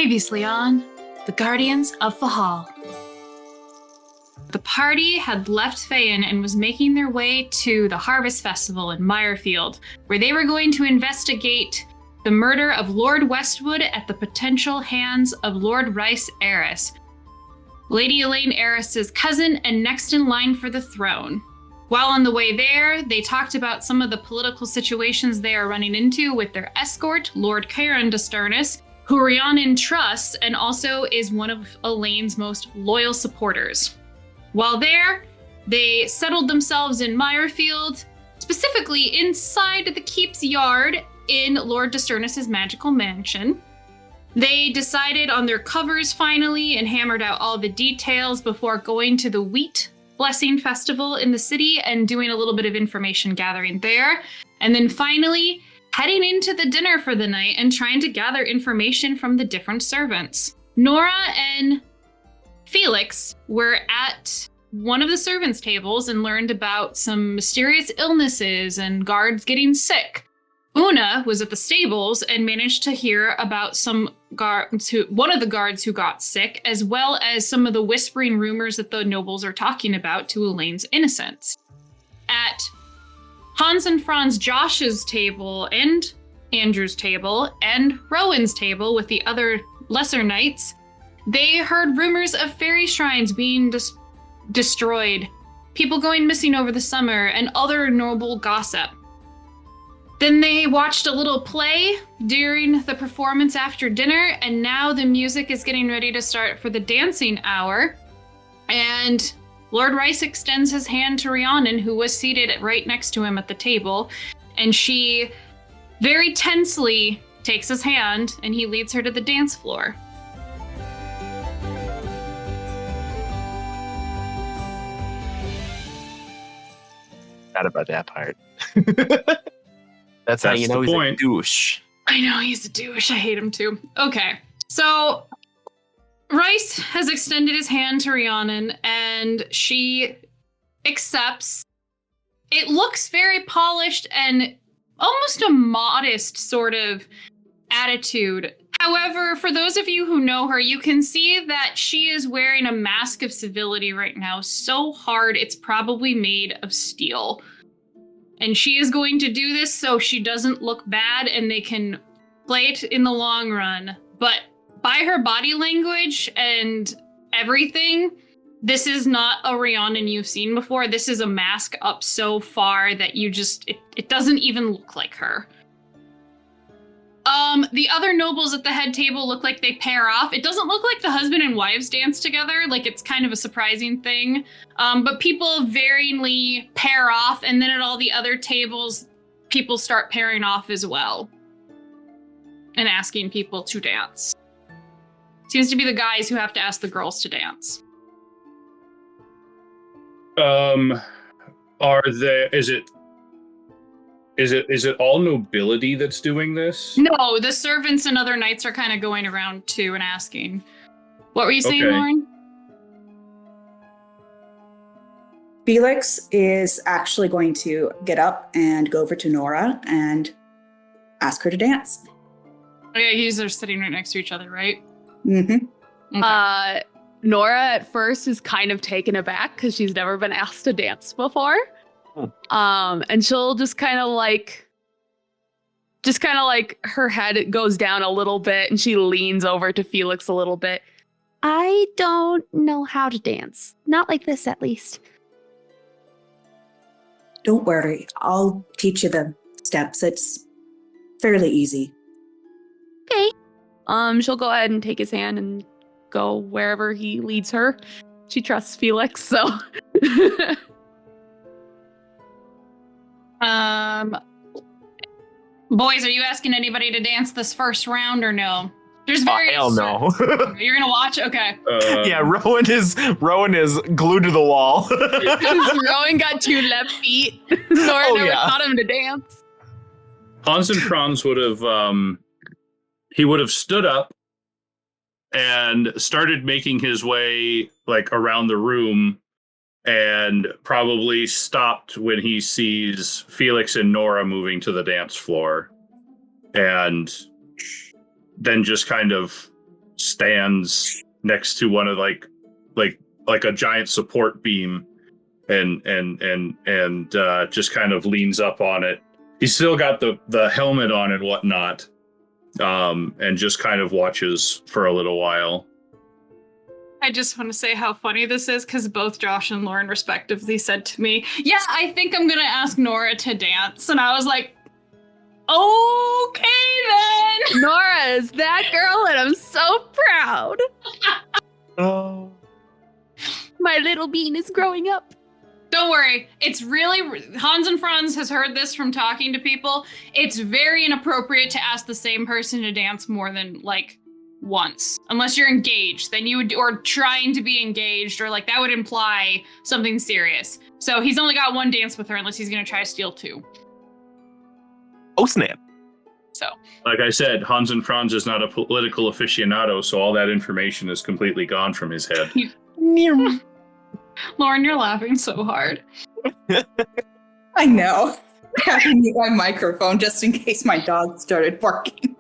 Previously on The Guardians of Fehal. The party had left Fesliyan and was making their way to the Harvest Festival in Mirefield, where they were going to investigate the murder of Lord Westwood at the potential hands of Lord Rice Eris, Lady Elaine Eris's cousin and next in line for the throne. While on the way there, they talked about some of the political situations they are running into with their escort, Lord Karen de Sternis, who Rhiannon trusts and also is one of Elaine's most loyal supporters. While there, they settled themselves in Mirefield, specifically inside the keep's yard in Lord de Sternis' magical mansion. They decided on their covers finally and hammered out all the details before going to the Wheat Blessing Festival in the city and doing a little bit of information gathering there. And then finally, heading into the dinner for the night and trying to gather information from the different servants. Nora and Felix were at one of the servants' tables and learned about some mysterious illnesses and guards getting sick. Una was at the stables and managed to hear about one of the guards who got sick, as well as some of the whispering rumors that the nobles are talking about to Elaine's innocence. At Hans and Franz Josh's table and Andrew's table and Rowan's table with the other lesser knights, they heard rumors of fairy shrines being destroyed, people going missing over the summer, and other noble gossip. Then they watched a little play during the performance after dinner, and now the music is getting ready to start for the dancing hour. And Lord Rice extends his hand to Rhiannon, who was seated right next to him at the table, and she very tensely takes his hand, and he leads her to the dance floor. Not about that part. That's how you know he's a douche. I know, he's a douche. I hate him too. Okay, so Rice has extended his hand to Rhiannon, and she accepts. It looks very polished and almost a modest sort of attitude. However, for those of you who know her, you can see that she is wearing a mask of civility right now, so hard it's probably made of steel. And she is going to do this so she doesn't look bad and they can play it in the long run. But by her body language and everything, this is not a Rhiannon you've seen before. This is a mask up so far that it doesn't even look like her. The other nobles at the head table look like they pair off. It doesn't look like the husband and wives dance together. Like, it's kind of a surprising thing. But people varyingly pair off, and then at all the other tables, people start pairing off as well. And asking people to dance. Seems to be the guys who have to ask the girls to dance. Is it all nobility that's doing this? No, the servants and other knights are kind of going around too and asking. What were you saying, Lauren? Felix is actually going to get up and go over to Nora and ask her to dance. Oh, yeah, he's just sitting right next to each other, right? Mm-hmm. Okay. Nora at first is kind of taken aback because she's never been asked to dance before. And she'll just kind of like her head goes down a little bit and she leans over to Felix a little bit. I don't know how to dance. Not like this, at least. Don't worry. I'll teach you the steps. It's fairly easy. Okay. She'll go ahead and take his hand and go wherever he leads her. She trusts Felix, so. Boys, are you asking anybody to dance this first round or no? There's various. Hell no. You're gonna watch? Okay. Yeah, Rowan is glued to the wall. Rowan got 2 left feet. Nora never taught him to dance. Hans and Franz would have stood up and started making his way like around the room, and probably stopped when he sees Felix and Nora moving to the dance floor, and then just kind of stands next to one of like a giant support beam and just kind of leans up on it. He's still got the helmet on and whatnot, and just kind of watches for a little while. I just want to say how funny this is because both Josh and Lauren respectively said to me, yeah, I think I'm going to ask Nora to dance. And I was like, okay then. Nora is that girl, and I'm so proud. Oh. My little bean is growing up. Don't worry. It's really, Hans and Franz has heard this from talking to people. It's very inappropriate to ask the same person to dance more than like once. Unless you're engaged, then you would, or trying to be engaged, or like that would imply something serious. So he's only got one dance with her unless he's going to try to steal two. Oh, snap. So, Like I said, Hans and Franz is not a political aficionado, so all that information is completely gone from his head. Lauren, you're laughing so hard. I know. I had to mute my microphone just in case my dog started barking.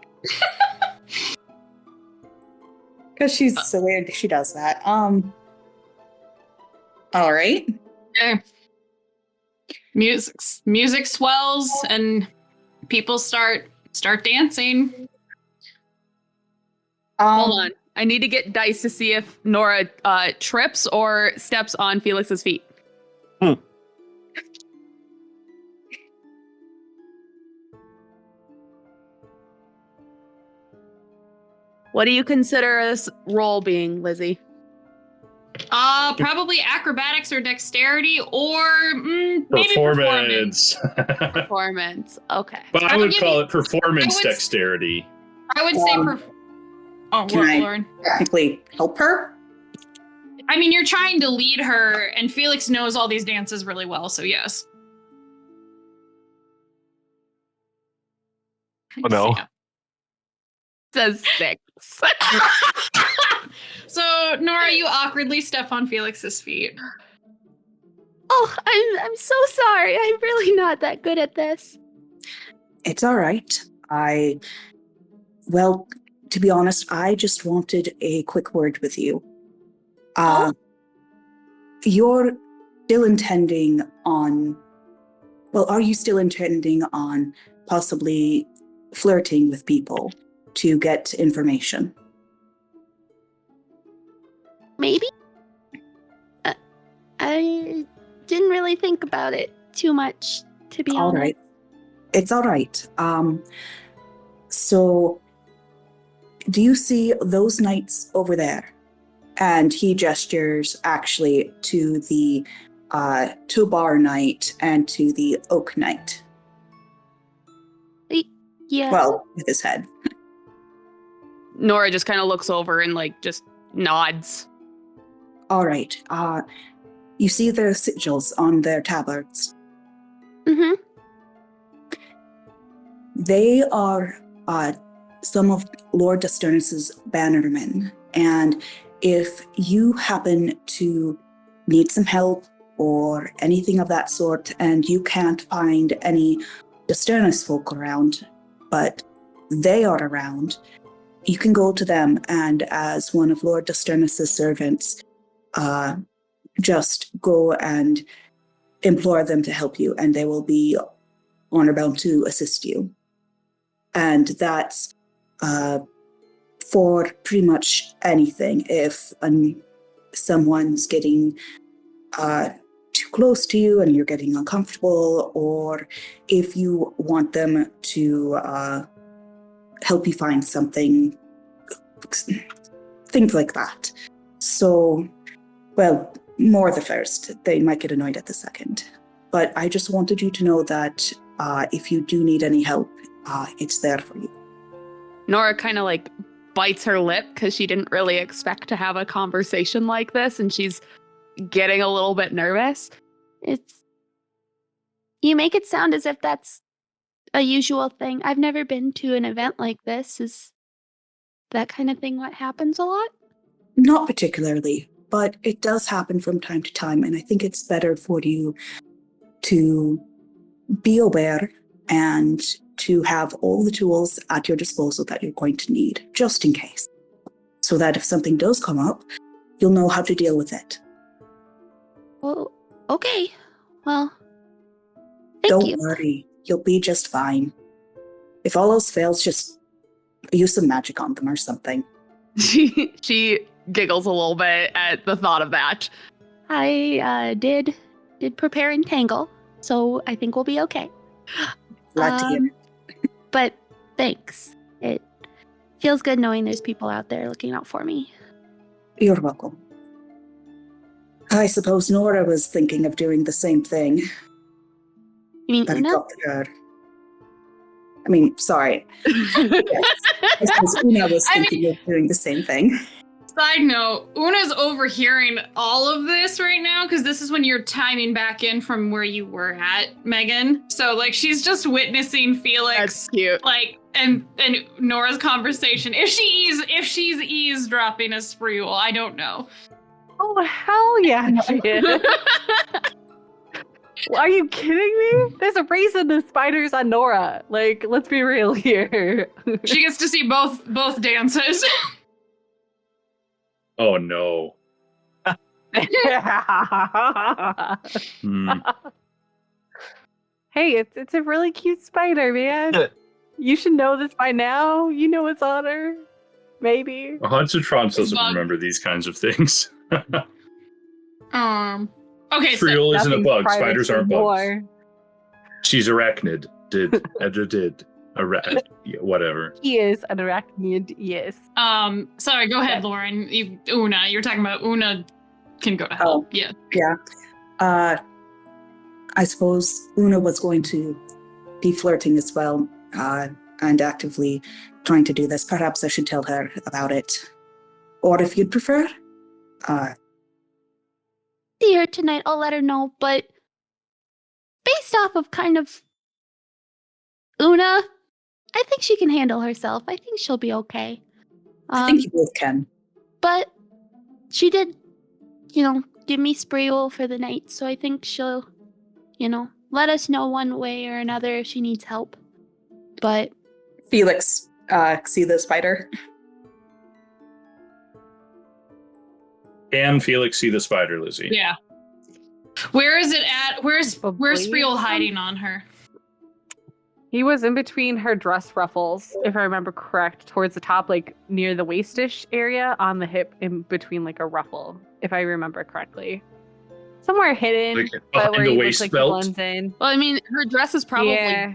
Because she's silly, she does that. All right. Okay. Music swells and people start dancing. Hold on. I need to get dice to see if Nora trips or steps on Felix's feet. What do you consider this role being, Lizzie? Probably acrobatics or dexterity or maybe Performance. Performance. Okay. But I would call it performance I would- dexterity. I would say Can I Lauren. technically help her? I mean, you're trying to lead her, and Felix knows all these dances really well, so yes. Oh, no. Says 6. So, Nora, you awkwardly step on Felix's feet. Oh, I'm so sorry. I'm really not that good at this. It's all right. Well, to be honest, I just wanted a quick word with you. You're still intending on, well, are you still intending on possibly flirting with people to get information? Maybe? I didn't really think about it too much, to be All honest. right. It's all right. So do you see those knights over there? And he gestures actually to the Tobar Knight and to the Oak Knight. Yeah. Well, with his head. Nora just kind of looks over and like just nods. All right. You see their sigils on their tabards. Mm-hmm. They are some of Lord Sternis's bannermen, and if you happen to need some help or anything of that sort, and you can't find any Sternis folk around, but they are around, you can go to them, and as one of Lord Sternis's servants, just go and implore them to help you, and they will be honor bound to assist you. And that's for pretty much anything. If someone's getting too close to you and you're getting uncomfortable, or if you want them to help you find something, things like that. So, well, more the first. They might get annoyed at the second. But I just wanted you to know that if you do need any help, it's there for you. Nora kind of like bites her lip because she didn't really expect to have a conversation like this, and she's getting a little bit nervous. You make it sound as if that's a usual thing. I've never been to an event like this. Is that kind of thing what happens a lot? Not particularly, but it does happen from time to time, and I think it's better for you to be aware and to have all the tools at your disposal that you're going to need, just in case. so that if something does come up, you'll know how to deal with it. Well, okay. Well, thank you. Don't worry, you'll be just fine. If all else fails, just use some magic on them or something. She giggles a little bit at the thought of that. I did prepare Entangle, so I think we'll be okay. Glad to hear it. But thanks. It feels good knowing there's people out there looking out for me. You're welcome. I suppose Nora was thinking of doing the same thing, You mean but I Una? talked to her. I mean, sorry. Yes. I suppose Una was thinking of doing the same thing. Side note, Una's overhearing all of this right now because this is when you're timing back in from where you were at, Megan. So like she's just witnessing Felix. That's cute. Like and Nora's conversation. If she's eavesdropping a spree, I don't know. Oh, hell yeah, she is. Are you kidding me? There's a reason the spiders on Nora. Like, let's be real here. She gets to see both dances. Oh no. Hmm. Hey, it's a really cute spider, man. You should know this by now. You know it's on her. Maybe. Hunsatrons doesn't Bug. remember these kinds of things. Okay, so Friol isn't a Nothing's bug. private Spiders aren't bugs. anymore. She's arachnid. Whatever. He is an arachnid, yes. sorry, go ahead, Lauren. Una, you're talking about Una can go to hell. Oh. Yeah. Yeah. I suppose Una was going to be flirting as well, and actively trying to do this. Perhaps I should tell her about it. Or if you'd prefer, See her tonight, I'll let her know, but based off of kind of Una, I think she can handle herself. I think she'll be okay. I think you both can. But she did, give me Spreewell for the night, so I think she'll, let us know one way or another if she needs help. But Felix, see the spider? Can Felix see the spider, Lizzie? Yeah. Where is it at? Where's Probably. Spreewell hiding on her? He was in between her dress ruffles, if I remember correct, towards the top, like near the waistish area, on the hip, in between like a ruffle, if I remember correctly. Somewhere hidden, Like but behind where the he waist looks like he belt? blends in. well, I mean, her dress is probably Yeah.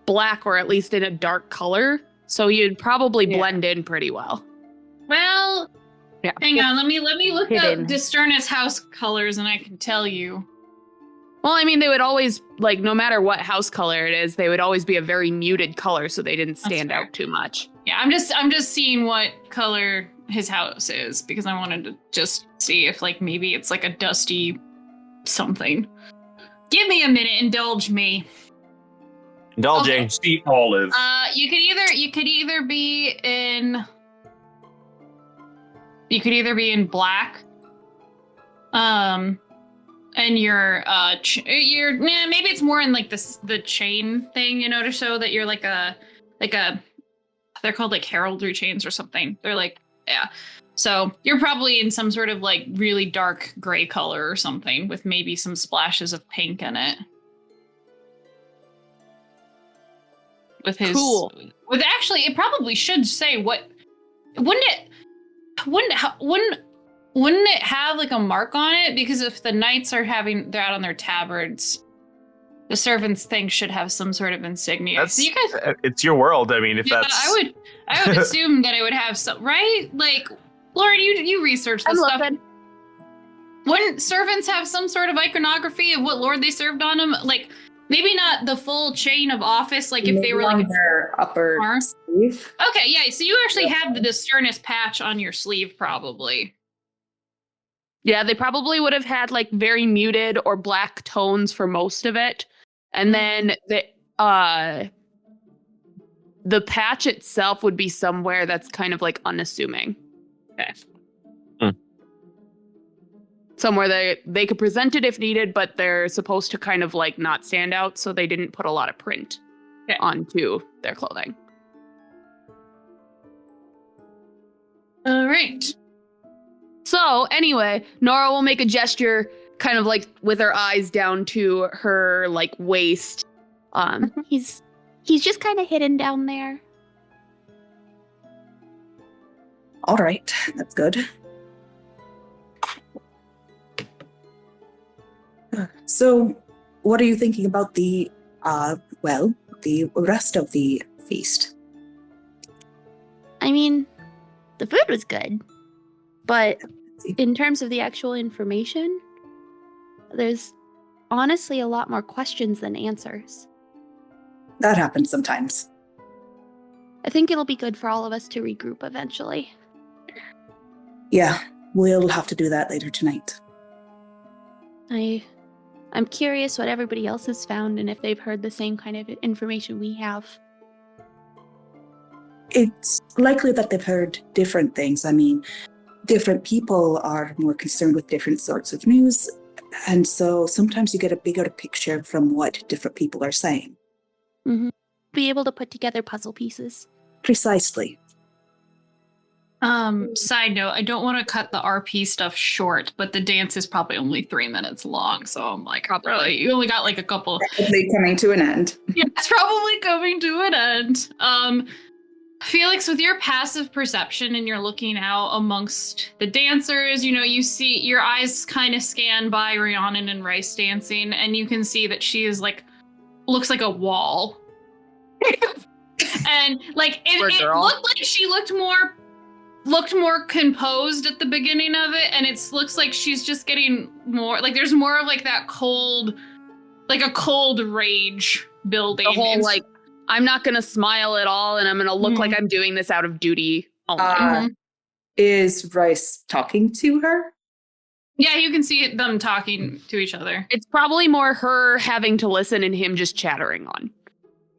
black or at least in a dark color, so you'd probably Yeah. blend in pretty well. Well, Yeah. hang on. Let me look Hidden. up Sternis house colors, and I can tell you. Well, I mean, they would always, like, no matter what house color it is, they would always be a very muted color, so they didn't stand fair. out too much. Yeah, I'm just seeing what color his house is because I wanted to just see if like maybe it's like a dusty something. Give me a minute, indulge me. Indulging. Sea olive. You could either be in black, and you're maybe it's more in like the chain thing, to show that you're like a they're called like heraldry chains or something. They're like, yeah. So you're probably in some sort of like really dark gray color or something with maybe some splashes of pink in it. With his Cool. With actually, it probably should say what wouldn't it have like a mark on it? Because if the knights they're out on their tabards, the servants thing should have some sort of insignia. That's, So you guys, it's your world. I mean, if yeah, that's I would assume that it would have some, right? Like, Lauren, you researched this I'm stuff. looking. Wouldn't servants have some sort of iconography of what lord they served on them? Like, maybe not the full chain of office, like if they were on like their upper arm. sleeve. Okay, yeah. So you actually have the Sternis patch on your sleeve, probably. Yeah, they probably would have had like very muted or black tones for most of it. And then the patch itself would be somewhere that's kind of like unassuming. Okay. Somewhere they could present it if needed, but they're supposed to kind of like not stand out, so they didn't put a lot of print onto their clothing. All right. So, anyway, Nora will make a gesture, kind of like with her eyes down to her, like, waist. He's just kind of hidden down there. All right, that's good. So, what are you thinking about the rest of the feast? I mean, the food was good, but in terms of the actual information, there's honestly a lot more questions than answers. That happens sometimes. I think it'll be good for all of us to regroup eventually. Yeah, we'll have to do that later tonight. I'm curious what everybody else has found and if they've heard the same kind of information we have. It's likely that they've heard different things. I mean, different people are more concerned with different sorts of news, and so sometimes you get a bigger picture from what different people are saying. Mm-hmm. Be able to put together puzzle pieces. Precisely. Side note, I don't want to cut the RP stuff short, but the dance is probably only 3 minutes long, so I'm like, probably you only got like a couple. Probably coming to an end. Yeah, it's probably coming to an end. Felix, with your passive perception and you're looking out amongst the dancers, you see your eyes kind of scan by Rhiannon and Rice dancing, and you can see that she is looks like a wall. And like it looked like she looked more composed at the beginning of it, and it looks like she's just getting more there's more of that cold, a cold rage building. The whole I'm not gonna smile at all, and I'm gonna look like I'm doing this out of duty only. Is Rice talking to her? Yeah, you can see them talking to each other. It's probably more her having to listen and him just chattering on.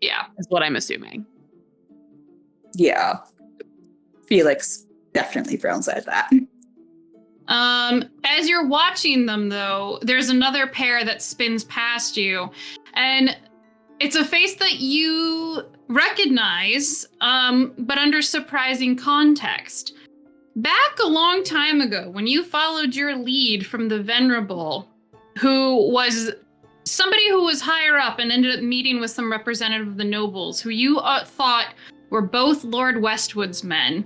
Yeah, is what I'm assuming. Yeah. Felix definitely frowns at that. As you're watching them, though, there's another pair that spins past you, and it's a face that you recognize, but under surprising context. Back a long time ago, when you followed your lead from the Venerable, who was somebody who was higher up and ended up meeting with some representative of the nobles, who you thought were both Lord Westwood's men.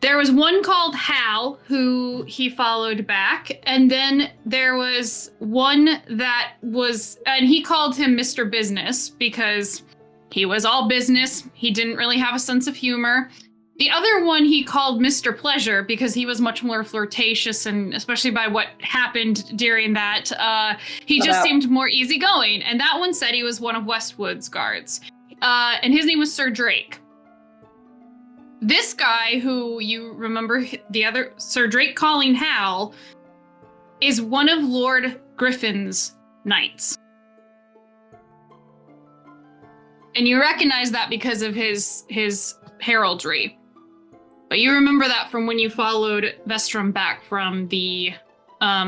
There was one called Hal, who he followed back, and then there was one that was, and he called him Mr. Business because he was all business. He didn't really have a sense of humor. The other one he called Mr. Pleasure because he was much more flirtatious, and especially by what happened during that, he just seemed more easygoing. And that one said he was one of Westwood's guards, and his name was Sir Drake. This guy, who you remember the other Sir Drake calling Hal, is one of Lord Griffin's knights. And you recognize that because of his heraldry. But you remember that from when you followed Vestrum back from the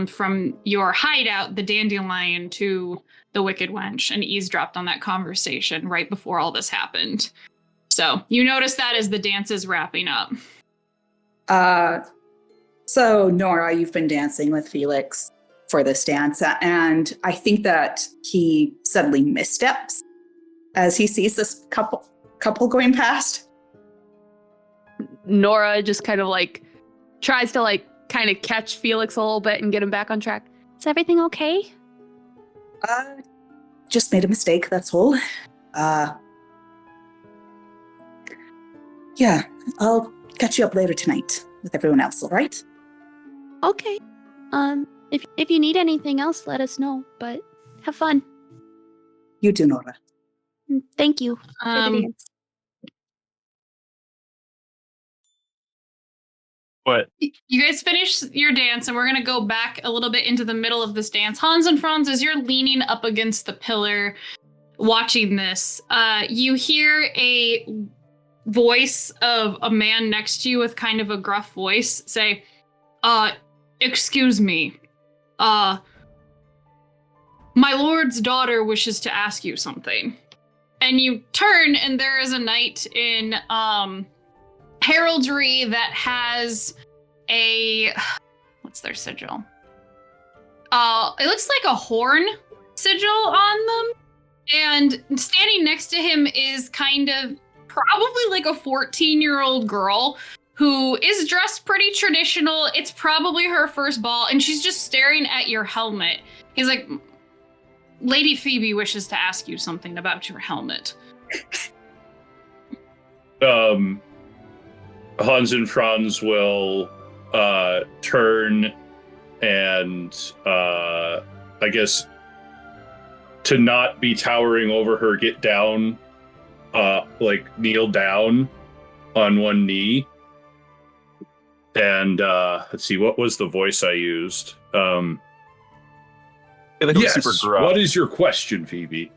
from your hideout, the Dandelion, to the Wicked Wench, and eavesdropped on that conversation right before all this happened. So you notice that as the dance is wrapping up. So Nora, you've been dancing with Felix for this dance, and I think that he suddenly missteps as he sees this couple going past. Nora just kind of tries to kind of catch Felix a little bit and get him back on track. Is everything okay? Just made a mistake, that's all. Yeah, I'll catch you up later tonight with everyone else, all right? Okay. If you need anything else, let us know, but have fun. You too, Nora. Thank you for the dance. What? You guys finish your dance, and we're going to go back a little bit into the middle of this dance. Hans and Franz, as you're leaning up against the pillar watching this, you hear a voice of a man next to you with kind of a gruff voice say, excuse me, my lord's daughter wishes to ask you something. And you turn, and there is a knight in heraldry that has a, what's their sigil? It looks like a horn sigil on them. And standing next to him is kind of probably like a 14-year-old girl who is dressed pretty traditional. It's probably her first ball, and she's just staring at your helmet. He's like, Lady Phoebe wishes to ask you something about your helmet. Hans and Franz will turn and I guess to not be towering over her, get down, kneel down on one knee. And let's see, what was the voice I used? Yes, super gruff. what is your question, Phoebe?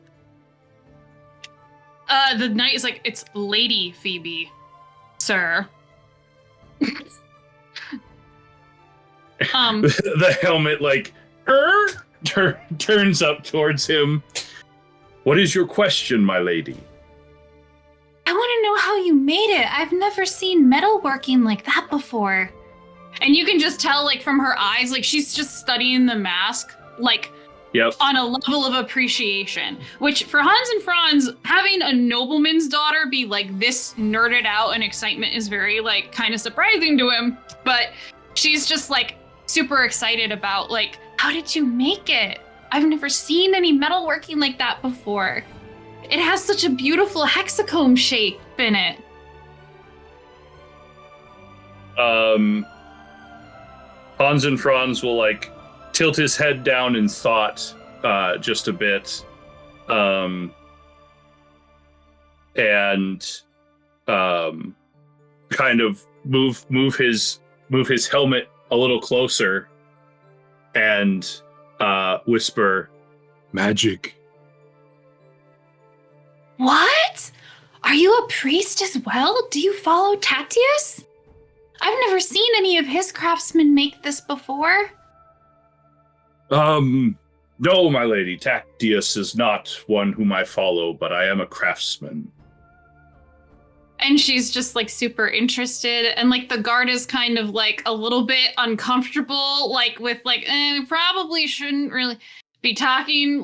The knight is like, it's Lady Phoebe, sir. The helmet, turns up towards him. What is your question, my lady? I want to know how you made it. I've never seen metalworking like that before. And you can just tell, from her eyes, she's just studying the mask, Yep. on a level of appreciation. Which, for Hans and Franz, having a nobleman's daughter be, this nerded out and excitement is very, kind of surprising to him. But she's just, super excited about, how did you make it? I've never seen any metalworking like that before. It has such a beautiful hexacomb shape in it. Hans and Franz will tilt his head down in thought just a bit, and kind of move his helmet a little closer and whisper, "Magic." What? Are you a priest as well? Do you follow Tactius? I've never seen any of his craftsmen make this before. No, my lady, Tactius is not one whom I follow, but I am a craftsman. And she's just super interested, and the guard is kind of a little bit uncomfortable, with we probably shouldn't really be talking,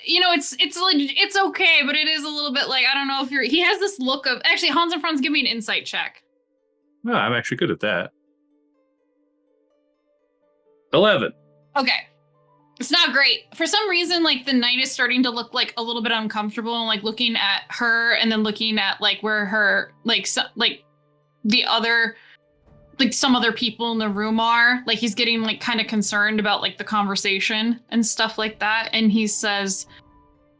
it's okay, but it is a little bit I don't know if he has this look of, actually, Hans and Franz, give me an insight check. No, I'm actually good at that. 11. Okay. It's not great. For some reason, the knight is starting to look a little bit uncomfortable, and looking at her, and then looking at where her the other some other people in the room are. He's getting kind of concerned about the conversation and stuff like that. And he says,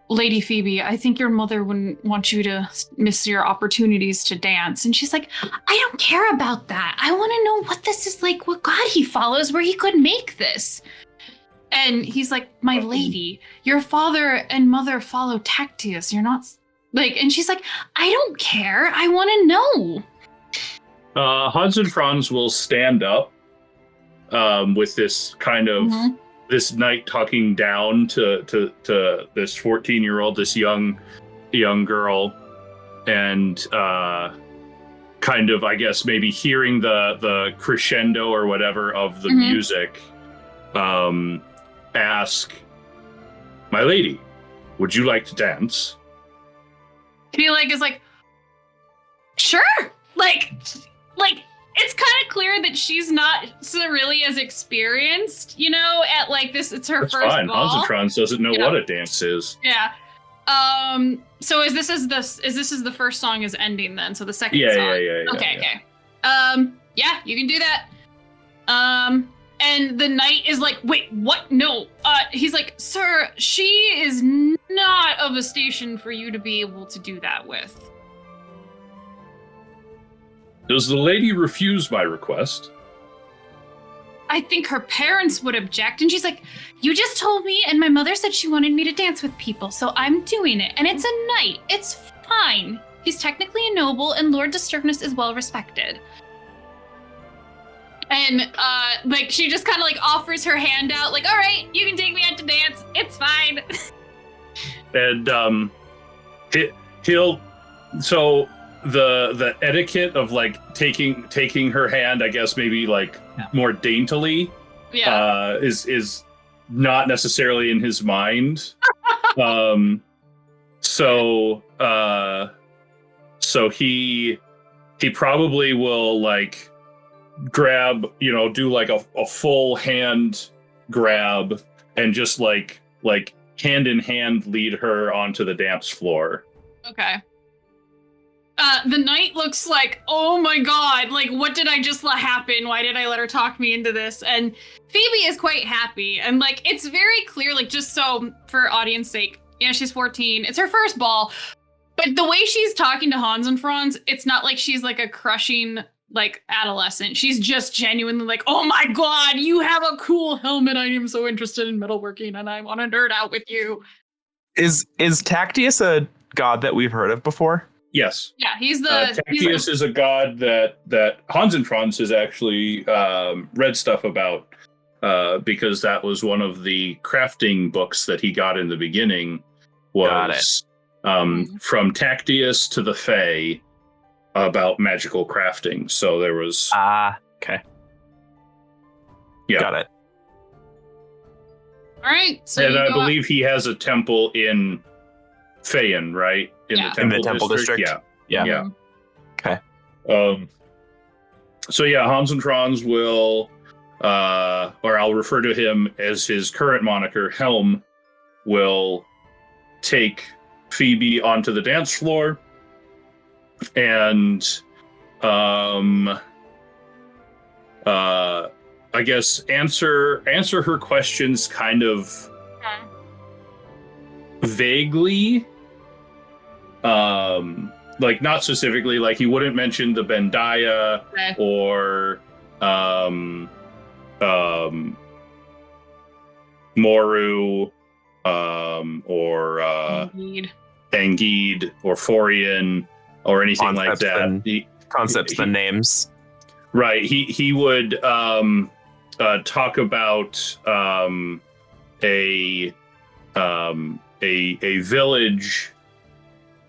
Lady Phoebe, I think your mother wouldn't want you to miss your opportunities to dance. And she's like, I don't care about that. I want to know what this is what god he follows, where he could make this. And he's like, my lady, your father and mother follow Tactius. You're not and she's like, I don't care. I want to know. Hans and Franz will stand up with this kind of this knight talking down to this 14-year-old, this young girl, and kind of, I guess, maybe hearing the crescendo or whatever of the music, ask, my lady, would you like to dance? He is sure. It's kind of clear that she's not so really as experienced, at this. It's her That's first fine. ball. Hans and Franz doesn't know what a dance is. Yeah. So is this is the first song is ending then? So the second song. Yeah. Okay. Yeah, you can do that. And the knight is wait, what? No. He's like, sir, she is not of a station for you to be able to do that with. Does the lady refuse my request? I think her parents would object. And she's like, you just told me, and my mother said she wanted me to dance with people, so I'm doing it. And it's a knight. It's fine. He's technically a noble, and Lord de Sternis is well respected. And she just kind of offers her hand out, all right, you can take me out to dance. It's fine. And he'll, so the etiquette of like taking her hand, I guess maybe like more daintily, is not necessarily in his mind. So he probably will like grab, do like a full hand grab and just like hand in hand lead her onto the dance floor. Okay. The knight looks like, oh my god, like what did I just let happen? Why did I let her talk me into this? And Phoebe is quite happy, and like it's very clear, like just so for audience sake, she's 14, it's her first ball, but the way she's talking to Hans and Franz, it's not like she's like a crushing like adolescent. She's just genuinely like, oh my god, you have a cool helmet. I am so interested in metalworking and I want to nerd out with you. Is Tactius a god that we've heard of before? Yes. Yeah, he's the Tactius is a god that Hans and Franz has actually read stuff about because that was one of the crafting books that he got in the beginning. Was from Tactius to the Fae about magical crafting. So there was okay. Yeah. Got it. All right. So and I believe he has a temple in Feyan, right? In the temple district. Yeah. Okay. So yeah, Hans and Franz will, or I'll refer to him as his current moniker, Helm, will take Phoebe onto the dance floor and, I guess answer her questions kind of vaguely. Like not specifically, like he wouldn't mention the Bendaya or Moru or Angid or Forian or anything like that. Concepts than names. Right. He would talk about a village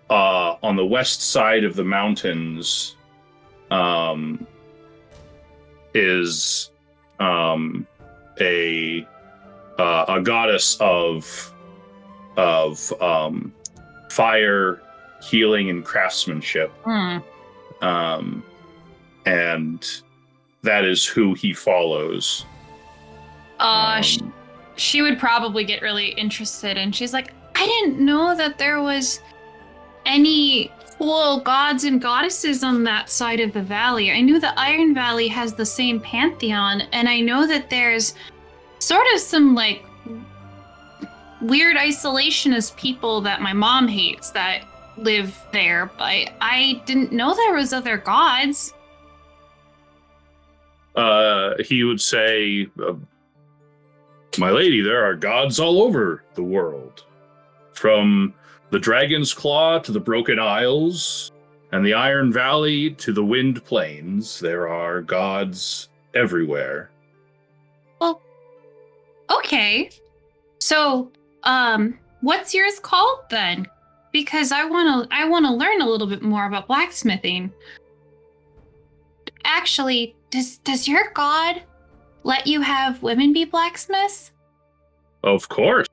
on the west side of the mountains is a goddess of fire, healing, and craftsmanship. And that is who he follows. She would probably get really interested, and she's like, I didn't know that there was any cool gods and goddesses on that side of the valley. I knew the Iron Valley has the same pantheon, and I know that there's sort of some like weird isolationist people that my mom hates that live there, but I didn't know there was other gods. He would say, my lady, there are gods all over the world. From the Dragon's Claw to the Broken Isles, and the Iron Valley to the Wind Plains, there are gods everywhere. Well, okay. So, what's yours called then? Because I wanna learn a little bit more about blacksmithing. Actually, does your god let you have women be blacksmiths? Of course.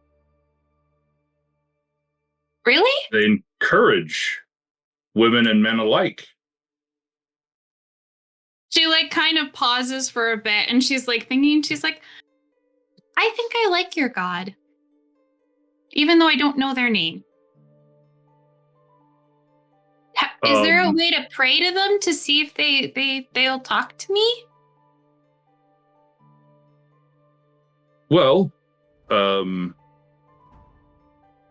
Really? They encourage women and men alike. She like kind of pauses for a bit and she's like thinking, she's like, I think I like your god. Even though I don't know their name. Is there a way to pray to them to see if they'll talk to me? Well,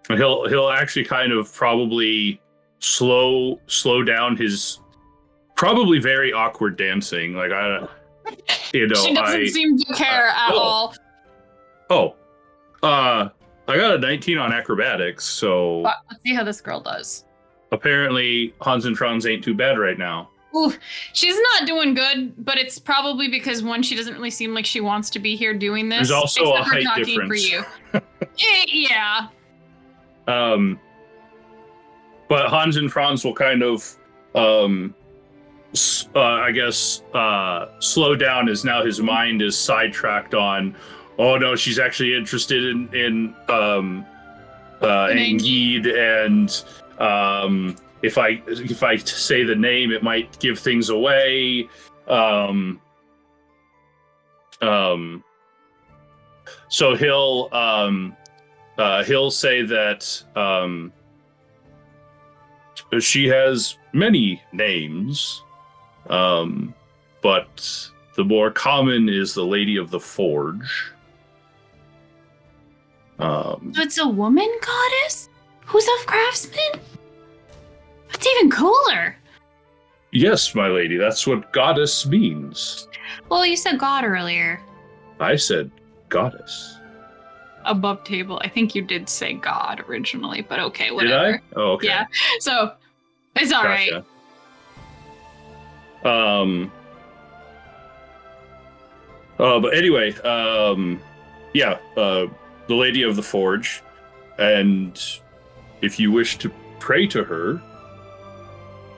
he'll actually kind of probably slow down his probably very awkward dancing. Like she doesn't seem to care at all. I got a 19 on acrobatics, so let's see how this girl does. Apparently, Hans and Franz ain't too bad right now. Ooh, she's not doing good, but it's probably because one, she doesn't really seem like she wants to be here doing this. There's also a height difference. For you. Yeah. But Hans and Franz will kind of I guess slow down as now his mind is sidetracked on. Oh no, she's actually interested in Angeed, and if I say the name, it might give things away. So he'll say that she has many names, but the more common is the Lady of the Forge. So it's a woman goddess who's a craftsman? That's even cooler. Yes, my lady, that's what goddess means. Well, you said god earlier. I said goddess. Above table. I think you did say god originally, but okay, whatever. Did I? Oh, okay. Yeah. So it's all right. Gotcha. But anyway, the Lady of the Forge, and if you wish to pray to her,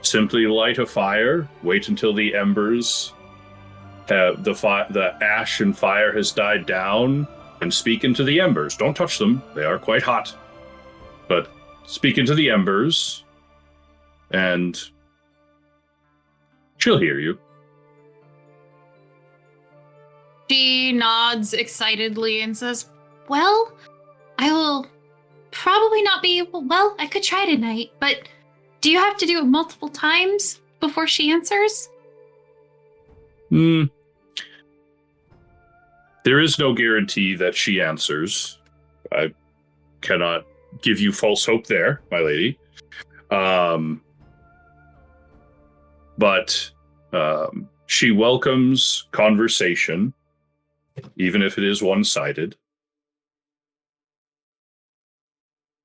simply light a fire, wait until the embers have the ash and fire has died down, and speak into the embers. Don't touch them, they are quite hot. But speak into the embers, and she'll hear you. She nods excitedly and says, well, I will probably not be able. Well, I could try tonight, but do you have to do it multiple times before she answers? There is no guarantee that she answers. I cannot give you false hope there, my lady. But she welcomes conversation, even if it is one-sided.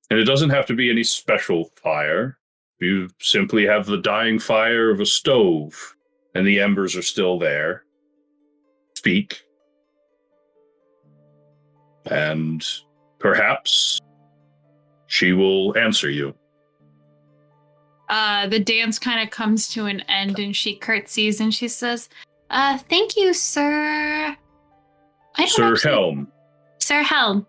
And it doesn't have to be any special fire. You simply have the dying fire of a stove, and the embers are still there. Speak. And perhaps she will answer you. The dance kind of comes to an end, and she curtsies and she says, thank you, sir. Sir Helm. Sir Helm.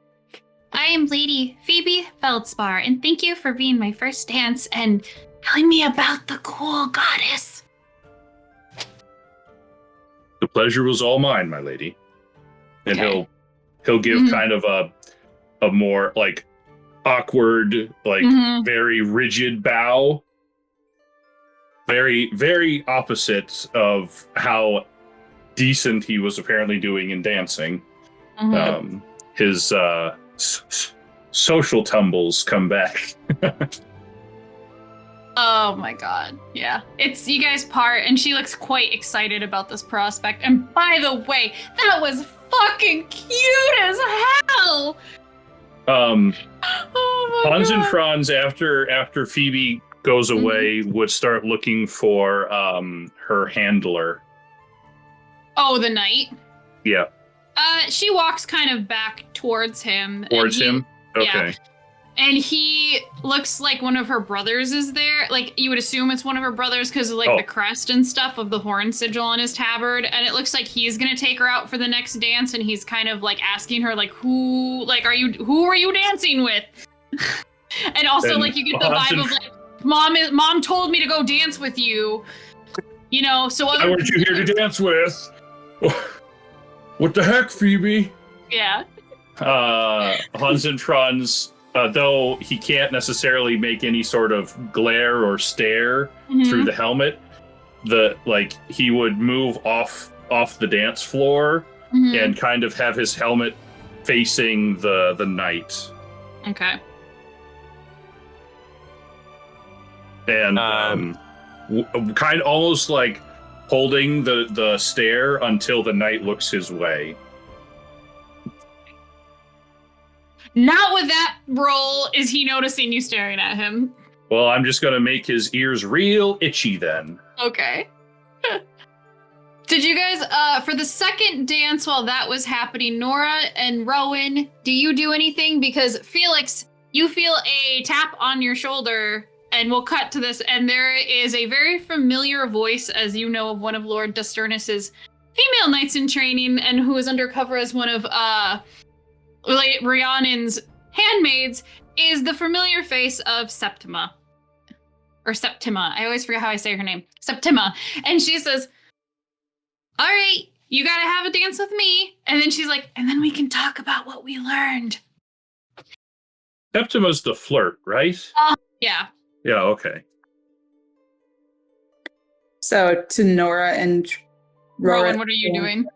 I am Lady Phoebe Feldspar, and thank you for being my first dance and telling me about the cool goddess. The pleasure was all mine, my lady. And Okay. he'll give kind of a more like awkward, like very rigid bow. Very, very opposite of how decent he was apparently doing in dancing. His social tumbles come back. Oh my god. Yeah. It's you guys part, and she looks quite excited about this prospect. And by the way, that was fucking cute as hell! Oh my Hans and god. Franz, after Phoebe goes away, would start looking for her handler. Oh, the knight? Yeah. She walks kind of back towards him. Towards him? Okay. Yeah. And he looks like one of her brothers is there. Like, you would assume it's one of her brothers because of, like, the crest and stuff of the horn sigil on his tabard. And it looks like he's going to take her out for the next dance. And he's kind of, like, asking her, like, who are you dancing with? And also, like, you get the vibe of, like, Mom told me to go dance with you. You know, so Why weren't you here to dance with? What the heck, Phoebe? Yeah. Hans and Franz, though he can't necessarily make any sort of glare or stare through the helmet, he would move off the dance floor and kind of have his helmet facing the knight. Okay. And kind of almost like holding the stare until the knight looks his way. Not with that roll is he noticing you staring at him. Well, I'm just going to make his ears real itchy then. Okay. Did you guys, for the second dance while that was happening, Nora and Rowan, do you do anything? Because Felix, you feel a tap on your shoulder and we'll cut to this, and there is a very familiar voice, as you know, of one of Lord Sternis's female knights in training, and who is undercover as one of Rhiannon's handmaids, is the familiar face of Septima. Or Septima. I always forget how I say her name. Septima. And she says, all right, you gotta have a dance with me. And then she's like, and then we can talk about what we learned. Septima's the flirt, right? Yeah. Yeah, okay. So to Nora and Rowan, what are you doing?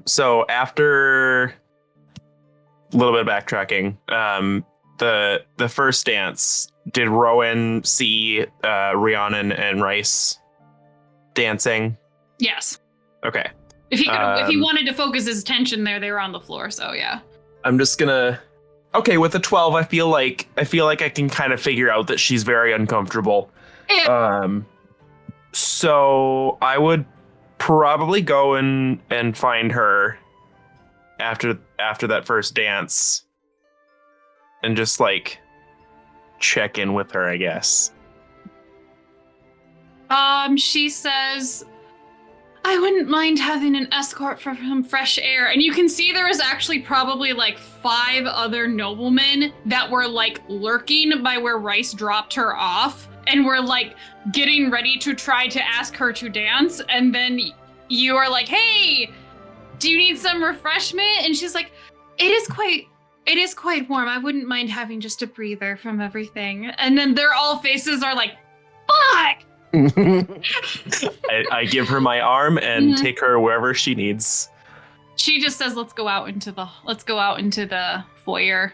So after a little bit of backtracking, the first dance, did Rowan see Rhiannon and Rice dancing? Yes. Okay. If he wanted to focus his attention there, they were on the floor, so yeah. I'm just gonna. Okay, with a 12, I feel like I can kind of figure out that she's very uncomfortable. Yeah. So I would probably go and find her after that first dance, and just like check in with her, I guess. She says, I wouldn't mind having an escort for some fresh air. And you can see there is actually probably like 5 other noblemen that were like lurking by where Rice dropped her off and were like getting ready to try to ask her to dance. And then you are like, hey, do you need some refreshment? And she's like, it is quite warm. I wouldn't mind having just a breather from everything. And then their all faces are like, fuck! I give her my arm and take her wherever she needs. She just says, let's go out into the foyer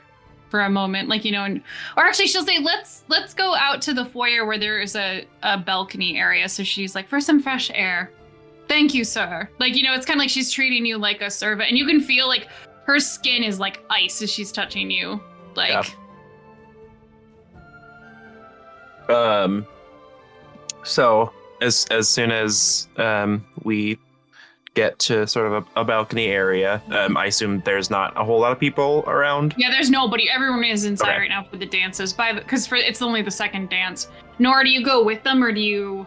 for a moment. Like, or actually she'll say, let's go out to the foyer where there is a balcony area. So she's like, for some fresh air. Thank you, sir. Like, it's kind of like she's treating you like a servant, and you can feel like her skin is like ice as she's touching you. Like, yeah. So as soon as we get to sort of a balcony area, I assume there's not a whole lot of people around. Yeah, there's nobody. Everyone is inside Okay. right now for the dances. Because it's only the second dance. Nora, do you go with them, or are you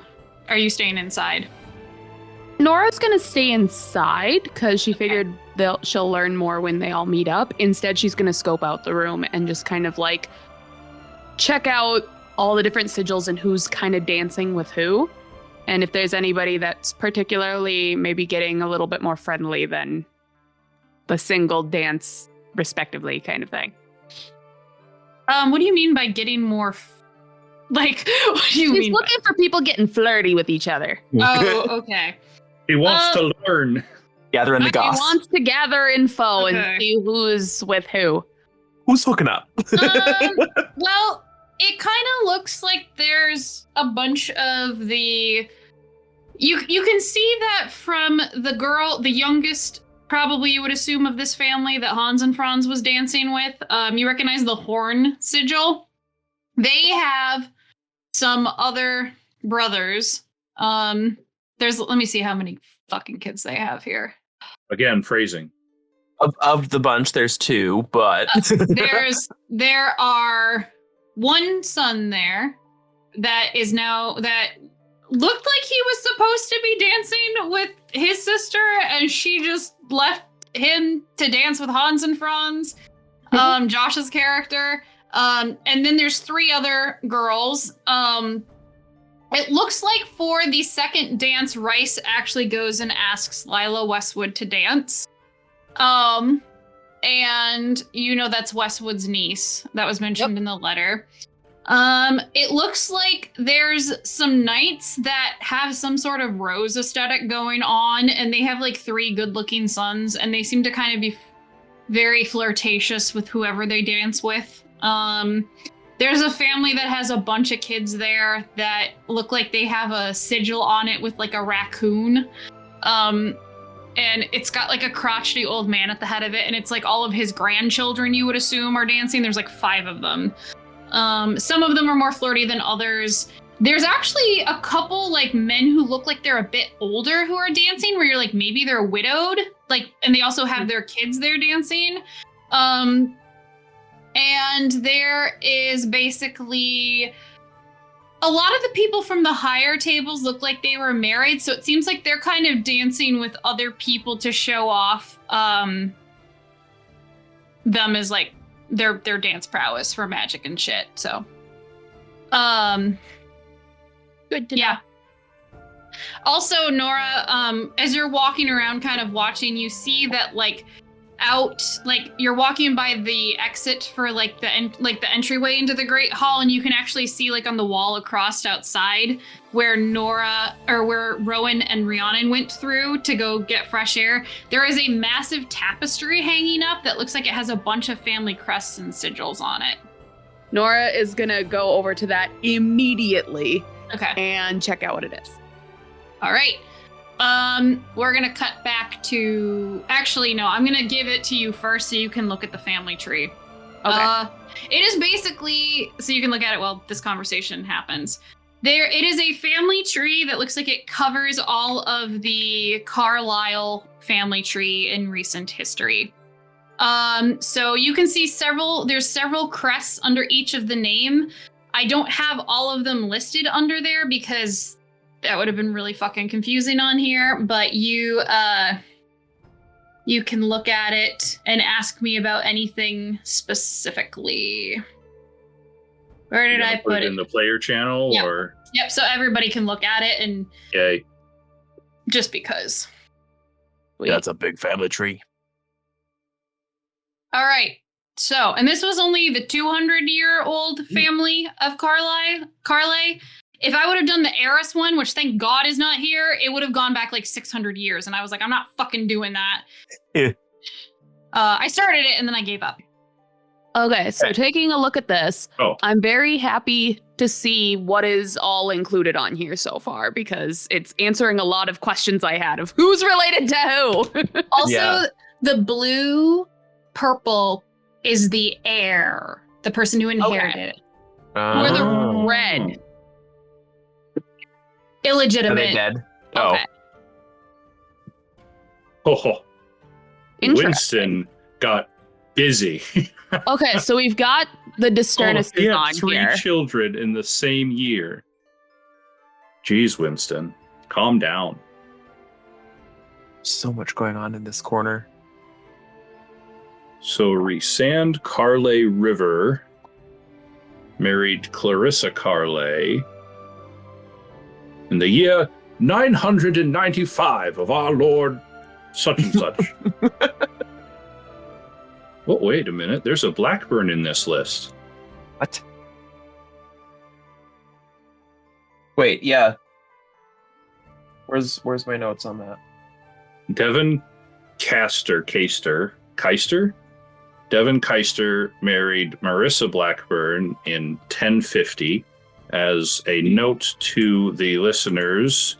staying inside? Nora's gonna stay inside because she figured she'll learn more when they all meet up. Instead, she's gonna scope out the room and just kind of like check out all the different sigils and who's kind of dancing with who. And if there's anybody that's particularly maybe getting a little bit more friendly than the single dance respectively kind of thing. What do you mean by getting more what do you She's mean? looking for people getting flirty with each other. Oh, okay. He wants to learn. Gather in the He goss. wants to gather info Okay. and see who's with who. Who's hooking up? Well, it kind of looks like there's a bunch of the... You can see that from the girl, the youngest, probably you would assume of this family that Hans and Franz was dancing with. You recognize the horn sigil. They have some other brothers. Let me see how many fucking kids they have here. Again, phrasing. Of the bunch, there's 2, but There are one son there that looked like he was supposed to be dancing with his sister, and she just left him to dance with Hans and Franz, Josh's character. And then there's 3 other girls. It looks like for the second dance, Rice actually goes and asks Layla Westwood to dance. And that's Westwood's niece. That was mentioned in the letter. It looks like there's some knights that have some sort of rose aesthetic going on, and they have like 3 good-looking sons, and they seem to kind of be very flirtatious with whoever they dance with. There's a family that has a bunch of kids there that look like they have a sigil on it with like a raccoon. And it's got like a crotchety old man at the head of it, and it's like all of his grandchildren, you would assume, are dancing. There's like 5 of them. Some of them are more flirty than others. There's actually a couple like men who look like they're a bit older who are dancing, where you're like, maybe they're widowed, and they also have their kids there dancing. And there is basically a lot of the people from the higher tables look like they were married, so it seems like they're kind of dancing with other people to show off them as like their dance prowess for magic and shit. So Good to know. yeah. Also, Nora, as you're walking around kind of watching, you see that like you're walking by the exit for like the entryway into the Great Hall, and you can actually see like on the wall across outside where where Rowan and Rhiannon went through to go get fresh air. There is a massive tapestry hanging up that looks like it has a bunch of family crests and sigils on it. Nora is gonna go over to that immediately Okay. and check out what it is. All right. We're gonna cut back to. Actually, no. I'm gonna give it to you first, so you can look at the family tree. Okay. It is basically so you can look at it while this conversation happens. It is a family tree that looks like it covers all of the Carlisle family tree in recent history. So you can see there's several crests under each of the name. I don't have all of them listed under there because that would have been really fucking confusing on here, but you can look at it and ask me about anything specifically. Where did I put it? In the player channel, Yep. or Yep, so everybody can look at it, and yay. just because. That's a big family tree. All right. So, and this was only the 200-year-old family of Carlisle. If I would have done the heiress one, which thank God is not here, it would have gone back like 600 years. And I was like, I'm not fucking doing that. Yeah. I started it and then I gave up. Okay, so taking a look at this, I'm very happy to see what is all included on here so far, because it's answering a lot of questions I had of who's related to who. Also, the blue-purple is the heir, the person who inherited it. Or the red. Illegitimate. Are they dead? Okay. Oh, Interesting. Winston got busy. Okay, so we've got the Sternis he had on 3 here. children in the same year. Jeez, Winston, calm down. So much going on in this corner. So Rhysand Carley River married Clarissa Carley in the year 995 of our Lord such and such. Oh, wait a minute. There's a Blackburn in this list. What? Wait, yeah. Where's my notes on that? Devon Keister. Devon Keister married Marissa Blackburn in 1050. As a note to the listeners,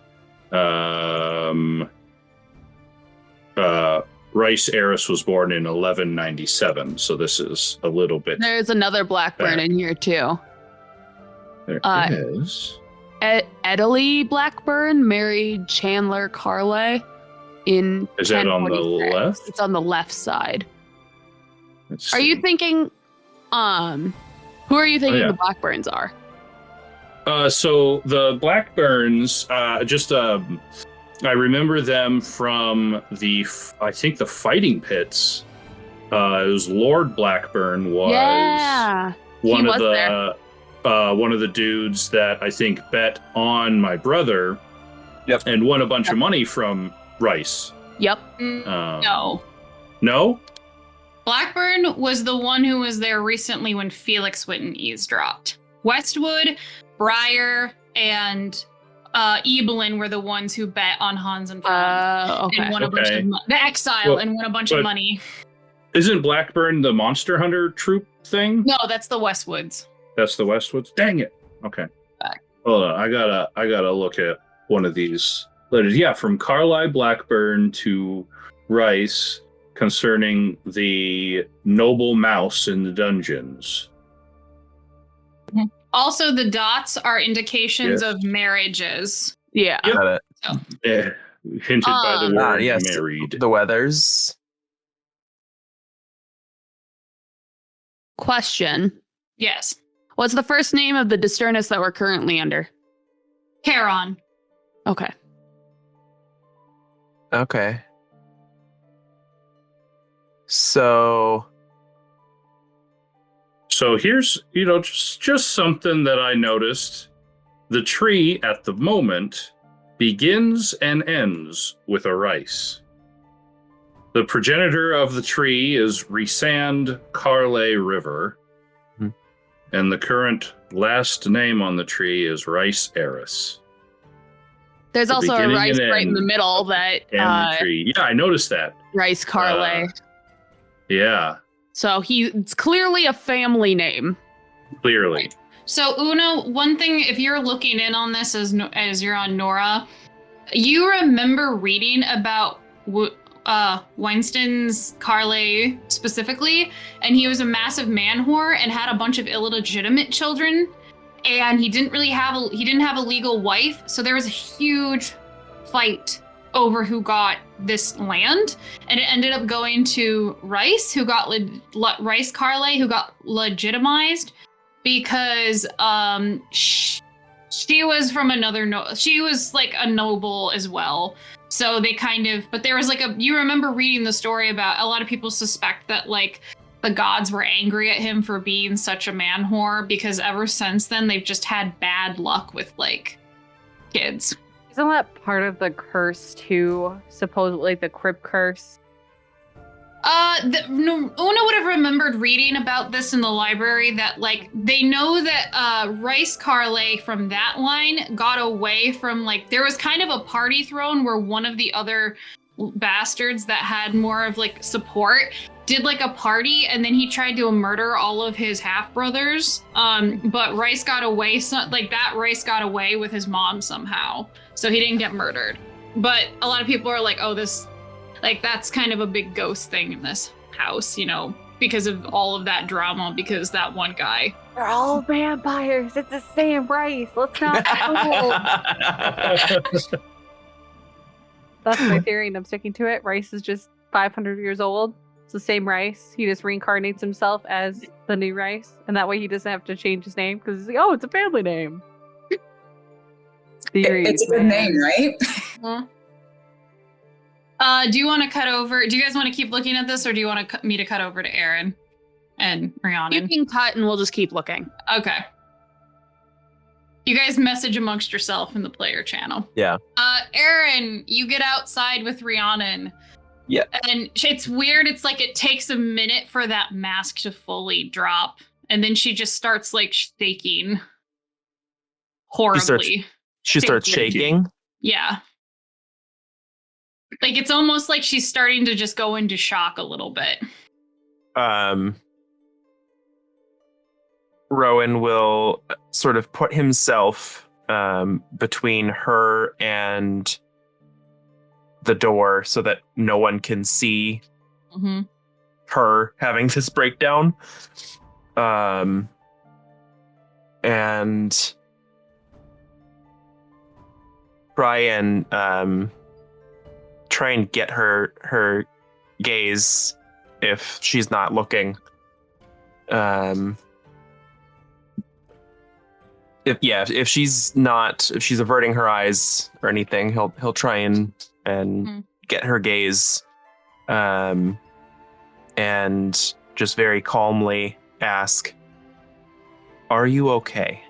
Rice Eris was born in 1197, so this is a little bit. There's another Blackburn in here too. There is. Edalee Blackburn married Chandler Carley in. Is that on the 1046. left? It's on the left side. Let's Are see. you thinking? Who are you thinking yeah. the Blackburns are? So the Blackburns, I remember them from I think the fighting pits. It was Lord Blackburn was one of the dudes that I think bet on my brother. Yep. And won a bunch of money from Rice. Yep. No. No? Blackburn was the one who was there recently when Felix went and eavesdropped. Westwood, Briar, and Evelyn were the ones who bet on Hans and Franz Okay. and won a bunch of the Exile and won a bunch of money. Isn't Blackburn the Monster Hunter troop thing? No, that's the Westwoods. That's the Westwoods. Dang it. Okay. Hold on. I gotta look at one of these letters. Yeah, from Carlisle Blackburn to Rice concerning the noble mouse in the dungeons. Also, the dots are indications of marriages. Yeah. Got it. Hinted by the word yes, married. the Weathers. Question. Yes. What's the first name of the Sternis that we're currently under? Charon. Okay. Okay. So here's, just something that I noticed. The tree at the moment begins and ends with a rice. The progenitor of the tree is Rysand Carle River, and the current last name on the tree is Rice Eris. There's also a rice right in the middle that the tree. Yeah, I noticed that. Rice Carle. Yeah. So it's clearly a family name. Clearly. So Una, one thing, if you're looking in on this as you're on Nora, you remember reading about Winston's Carle specifically, and he was a massive man whore and had a bunch of illegitimate children, and he didn't have a legal wife, so there was a huge fight over who got this land, and it ended up going to Rice, who got Rice Carle, who got legitimized because she was from she was like a noble as well. So they but there was you remember reading the story about a lot of people suspect that like the gods were angry at him for being such a man whore, because ever since then they've just had bad luck with like kids. Isn't that part of the curse too? Supposedly the crypt curse. Una would have remembered reading about this in the library, that like they know that Rice Carle from that line got away from, like, there was kind of a party thrown where one of the other bastards that had more of like support did like a party, and then he tried to murder all of his half brothers. But Rice got away. Rice got away with his mom somehow, so he didn't get murdered. But a lot of people are like, oh, this. Like, that's kind of a big ghost thing in this house, because of all of that drama, because that one guy. They're all vampires. It's the same Rice. Let's not fool. That's my theory, and I'm sticking to it. Rice is just 500 years old. It's the same Rice. He just reincarnates himself as the new Rice, and that way he doesn't have to change his name, because he's like, oh, it's a family name. Theories, it's a good name, right? Uh-huh. Do you want to cut over? Do you guys want to keep looking at this, or do you want me to cut over to Aaron and Rhiannon? You can cut, and we'll just keep looking. Okay. You guys message amongst yourself in the player channel. Yeah. Aaron, you get outside with Rhiannon. Yeah. And it's weird. It's like it takes a minute for that mask to fully drop, and then she just starts like shaking horribly. She starts shaking. Yeah. Like, it's almost like she's starting to just go into shock a little bit. Rowan will sort of put himself between her and the door so that no one can see her having this breakdown. And try and get her gaze if she's not looking. If she's averting her eyes or anything, he'll try and get her gaze, and just very calmly ask, "Are you okay?"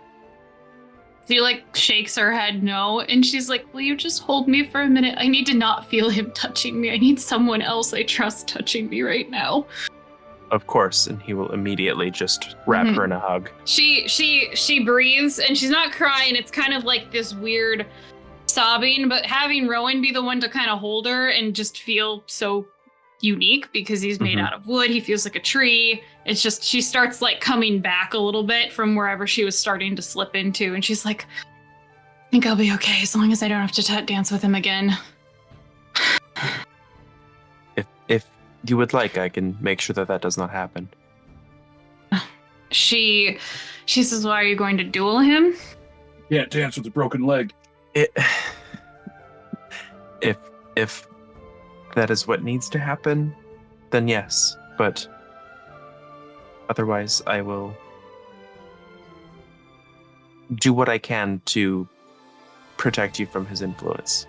She like shakes her head no, and she's like, will you just hold me for a minute? I need to not feel him touching me. I need someone else I trust touching me right now. Of course, and he will immediately just wrap her in a hug. She breathes, and she's not crying. It's kind of like this weird sobbing, but having Rowan be the one to kind of hold her and just feel so unique because he's made out of wood. He feels like a tree. It's just, she starts like coming back a little bit from wherever she was starting to slip into, and she's like, I think I'll be okay as long as I don't have to dance with him again. If you would like, I can make sure that does not happen. She says, why are you going to duel him? Can't dance with a broken leg. If that is what needs to happen, then yes. But otherwise, I will do what I can to protect you from his influence.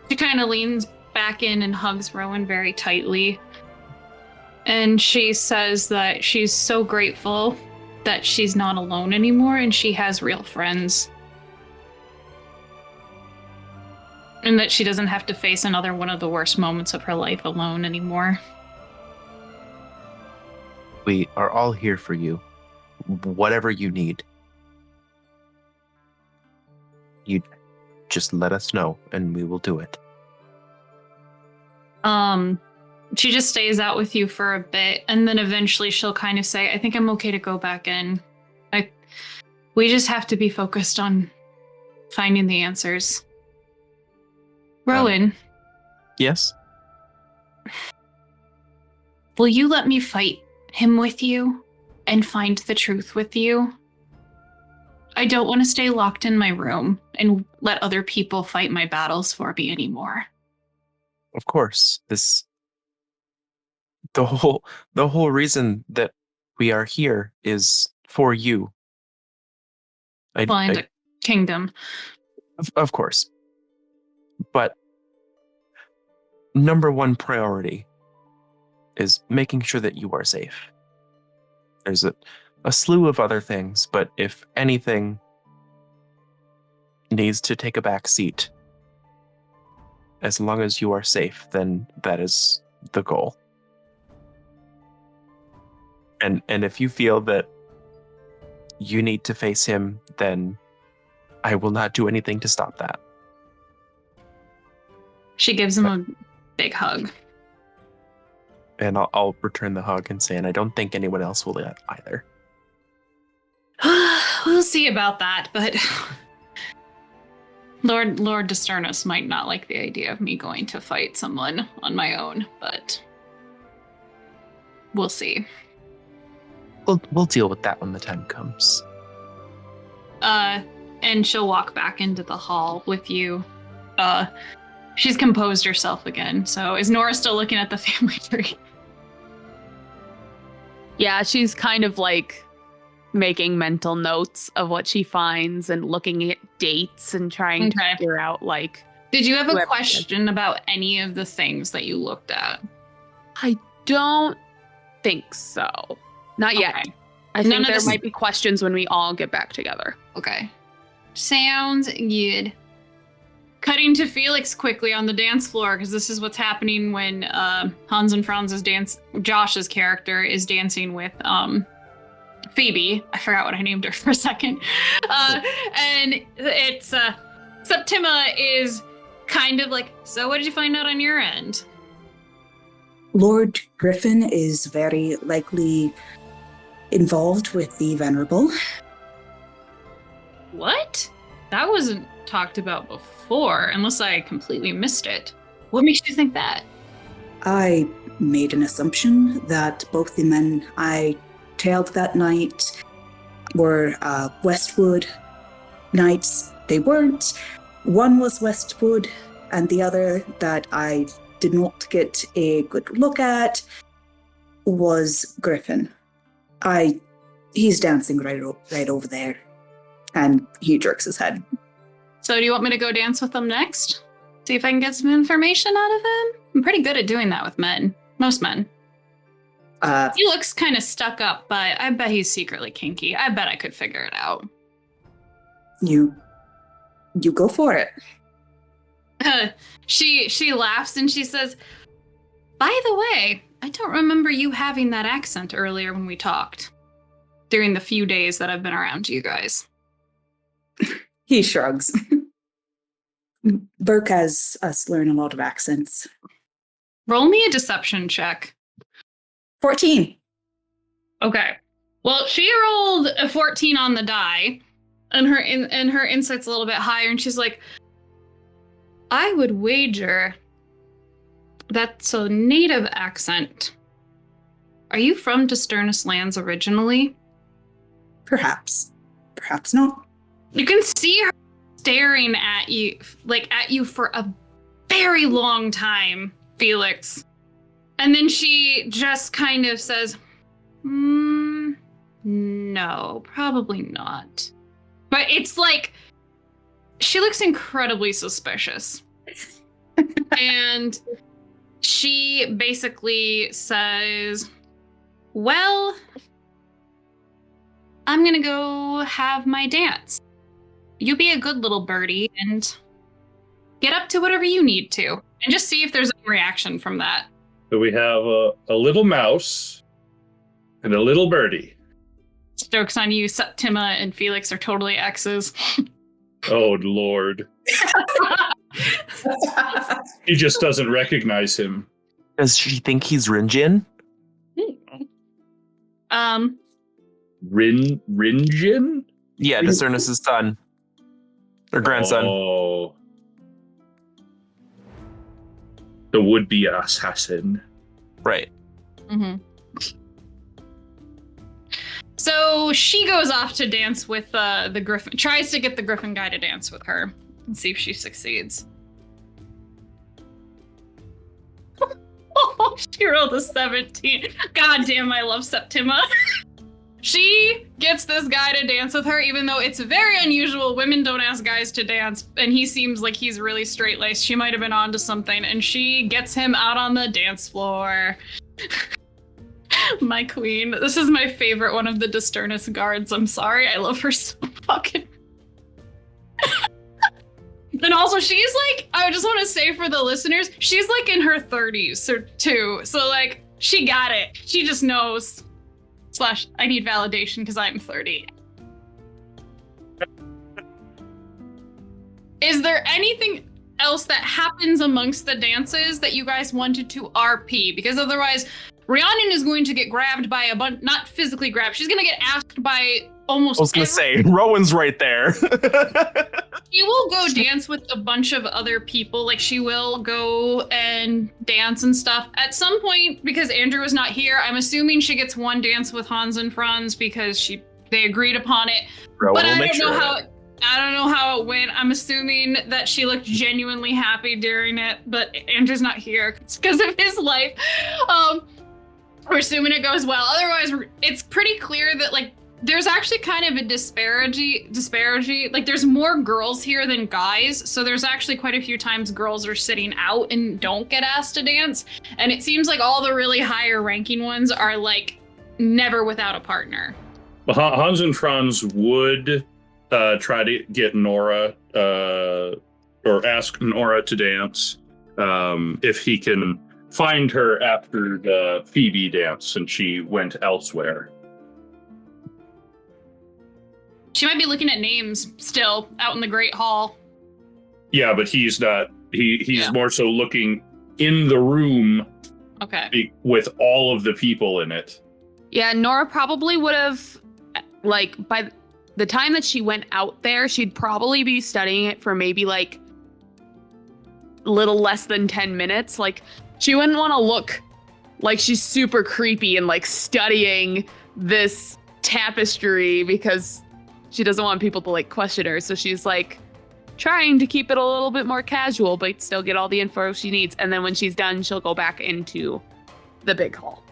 She kind of leans back in and hugs Rowan very tightly. And she says that she's so grateful that she's not alone anymore and she has real friends. And that she doesn't have to face another one of the worst moments of her life alone anymore. We are all here for you. Whatever you need. You just let us know and we will do it. She just stays out with you for a bit, and then eventually she'll kind of say, I think I'm okay to go back in. We just have to be focused on finding the answers. Rowan. Yes? Will you let me fight him with you and find the truth with you? I don't want to stay locked in my room and let other people fight my battles for me anymore. Of course. The whole reason that we are here is for you. Find a kingdom. Of course. But number one priority is making sure that you are safe. There's a slew of other things, but if anything needs to take a back seat, as long as you are safe, then that is the goal. And if you feel that you need to face him, then I will not do anything to stop that. She gives him a big hug. And I'll return the hug and say, and I don't think anyone else will either. We'll see about that, but Lord Sternis might not like the idea of me going to fight someone on my own, but we'll see. We'll deal with that when the time comes. And she'll walk back into the hall with you. She's composed herself again. So is Nora still looking at the family tree? Yeah, she's kind of like making mental notes of what she finds and looking at dates and trying to figure out like. Did you have a question about any of the things that you looked at? I don't think so. Not yet. Okay. I think there might be questions when we all get back together. Okay. Sounds good. Cutting to Felix quickly on the dance floor, because this is what's happening when Hans and Franz's Josh's character is dancing with Phoebe. I forgot what I named her for a second. And it's Septima is kind of like, so what did you find out on your end? Lord Griffin is very likely involved with the Venerable. What? That wasn't talked about before, unless I completely missed it. What makes you think that? I made an assumption that both the men I tailed that night were Westwood knights. They weren't. One was Westwood, and the other that I did not get a good look at was Griffin. He's dancing right over there. And he jerks his head. So do you want me to go dance with them next? See if I can get some information out of him? I'm pretty good at doing that with men. Most men. He looks kind of stuck up, but I bet he's secretly kinky. I bet I could figure it out. You go for it. She laughs and she says, by the way, I don't remember you having that accent earlier when we talked. During the few days that I've been around you guys. He shrugs. Burke has us learn a lot of accents. Roll me a deception check. 14. Okay. Well, she rolled a 14 on the die, and her insight's a little bit higher, and she's like, I would wager that's a native accent. Are you from Sternis lands originally? Perhaps. Perhaps not. You can see her staring at you for a very long time, Felix. And then she just kind of says, No, probably not. But it's like, she looks incredibly suspicious. And she basically says, well, I'm gonna go have my dance. You be a good little birdie and get up to whatever you need to. And just see if there's any reaction from that. So we have a little mouse and a little birdie. Joke's on you, Septima and Felix are totally exes. Oh, Lord. He just doesn't recognize him. Does she think he's Rinjin? Rinjin? Yeah, Sternis' son. Or grandson. Oh. The would-be assassin. Right. Mm-hmm. So she goes off to dance with the Griffin, tries to get the Griffin guy to dance with her and see if she succeeds. Oh, she rolled a 17. God damn, I love Septima. She gets this guy to dance with her, even though it's very unusual. Women don't ask guys to dance, and he seems like he's really straight-laced. She might have been onto something, and she gets him out on the dance floor. My queen. This is my favorite one of the Sternis guards. I'm sorry. I love her so fucking... And also, she's like, I just want to say for the listeners, she's like in her 30s or too. So like, she got it. She just knows. / I need validation because I'm 30. Is there anything else that happens amongst the dances that you guys wanted to RP? Because otherwise, Rhiannon is going to get grabbed by a bunch, not physically grabbed. She's going to get asked by almost I was going to say, Rowan's right there. She will go dance with a bunch of other people. Like, she will go and dance and stuff. At some point, because Andrew is not here, I'm assuming she gets one dance with Hans and Franz because they agreed upon it. Rowan but will I make don't know sure. I don't know how it went. I'm assuming that she looked genuinely happy during it, but Andrew's not here because of his life. We're assuming it goes well. Otherwise, it's pretty clear that, like, there's actually kind of a disparity. Like, there's more girls here than guys, so there's actually quite a few times girls are sitting out and don't get asked to dance. And it seems like all the really higher ranking ones are, like, never without a partner. Hans and Franz would try to get Nora or ask Nora to dance if he can find her after the Phoebe dance since she went elsewhere. She might be looking at names still out in the Great Hall. Yeah, but he's not. He's more so looking in the room. Okay. With all of the people in it. Yeah, Nora probably would have, like, by the time that she went out there, she'd probably be studying it for maybe, like, little less than 10 minutes. Like, she wouldn't want to look like she's super creepy and, like, studying this tapestry because she doesn't want people to, like, question her. So she's, like, trying to keep it a little bit more casual, but still get all the info she needs. And then when she's done, she'll go back into the big hall.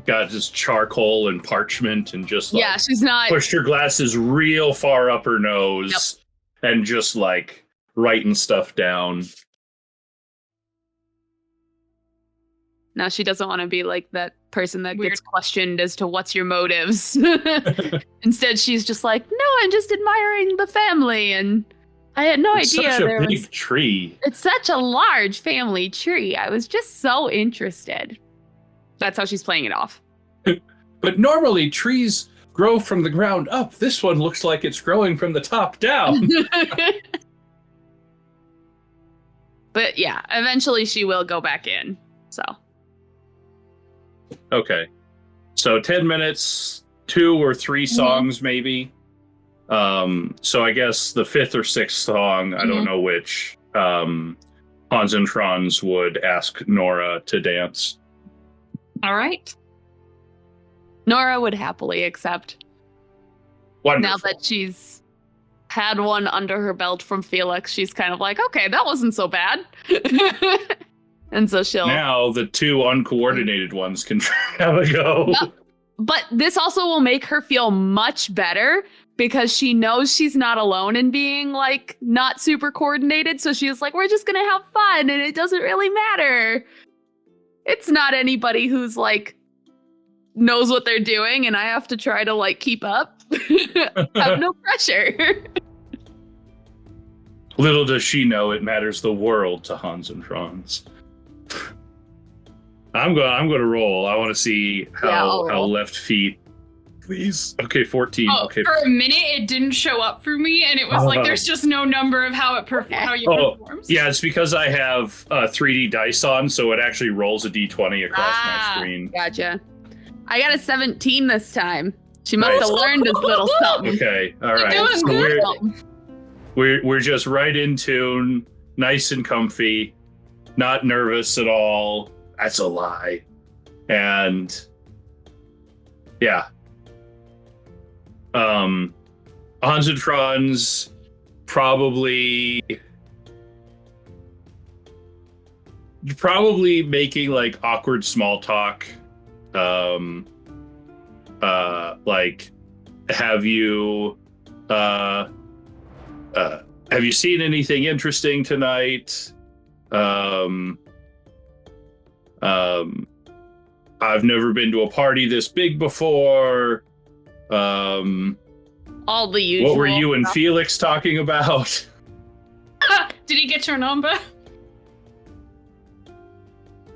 Got just charcoal and parchment and just, like, yeah, she's not pushed her glasses real far up her nose and just, like, writing stuff down. Now she doesn't want to be like that person that gets questioned as to what's your motives. Instead, she's just like, no, I'm just admiring the family. And I had no idea Such a there big was... tree. It's such a large family tree. I was just so interested. That's how she's playing it off. But normally trees grow from the ground up. This one looks like it's growing from the top down. But yeah, eventually she will go back in. So. Okay. So 10 minutes, 2 or 3 songs maybe. So I guess the 5th or 6th song, I don't know which, Hans and Franz would ask Nora to dance. All right. Nora would happily accept. Wonderful. Now that she's had one under her belt from Felix, she's kind of like, okay, that wasn't so bad. And so she'll... Now the 2 uncoordinated ones can have a go. Yep. but this also will make her feel much better because she knows she's not alone in being like not super coordinated. So she's like, we're just going to have fun and it doesn't really matter. It's not anybody who's like knows what they're doing and I have to try to like keep up. Have no pressure. Little does she know it matters the world to Hans and Franz. I'm going to roll. I want to see how left feet. Please. Okay, 14. Oh, okay. For a minute, it didn't show up for me, and it was like there's just no number of how you performs. Yeah, it's because I have 3D dice on, so it actually rolls a d20 across my screen. Gotcha. I got a 17 this time. She must have learned a little something. Okay, all right. So we're just right in tune, nice and comfy, not nervous at all. That's a lie. And yeah. Hans and Franz probably making like awkward small talk. Like, have you seen anything interesting tonight? I've never been to a party this big before. All the usual. What were you and Felix talking about? Did he get your number?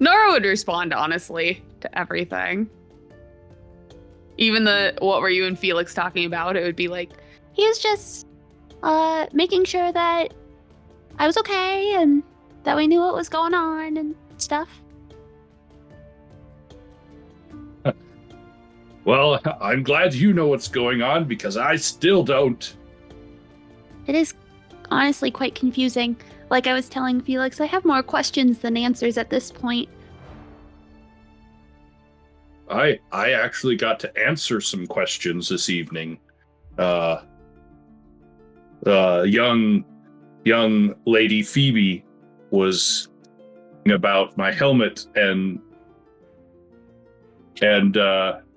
Nora would respond honestly to everything. Even the what were you and Felix talking about, it would be like, he was just making sure that I was okay and that we knew what was going on and stuff. Well, I'm glad you know what's going on because I still don't. It is honestly quite confusing. Like I was telling Felix, I have more questions than answers at this point. I actually got to answer some questions this evening. Young lady Phoebe was about my helmet and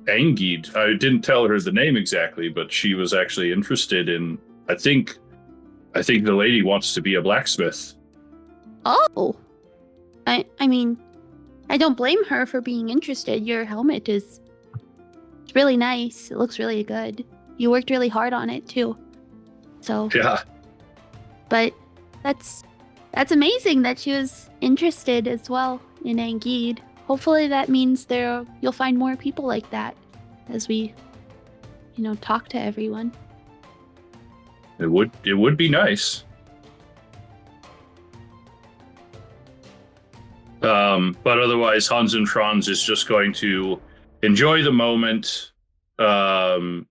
Angid. I didn't tell her the name exactly, but she was actually interested in. I think the lady wants to be a blacksmith. Oh, I mean, I don't blame her for being interested. Your helmet is really nice. It looks really good. You worked really hard on it too. So yeah. But that's amazing that she was interested as well in Angid. Hopefully that means you'll find more people like that as we, talk to everyone. It would be nice. But otherwise, Hans and Franz is just going to enjoy the moment, trying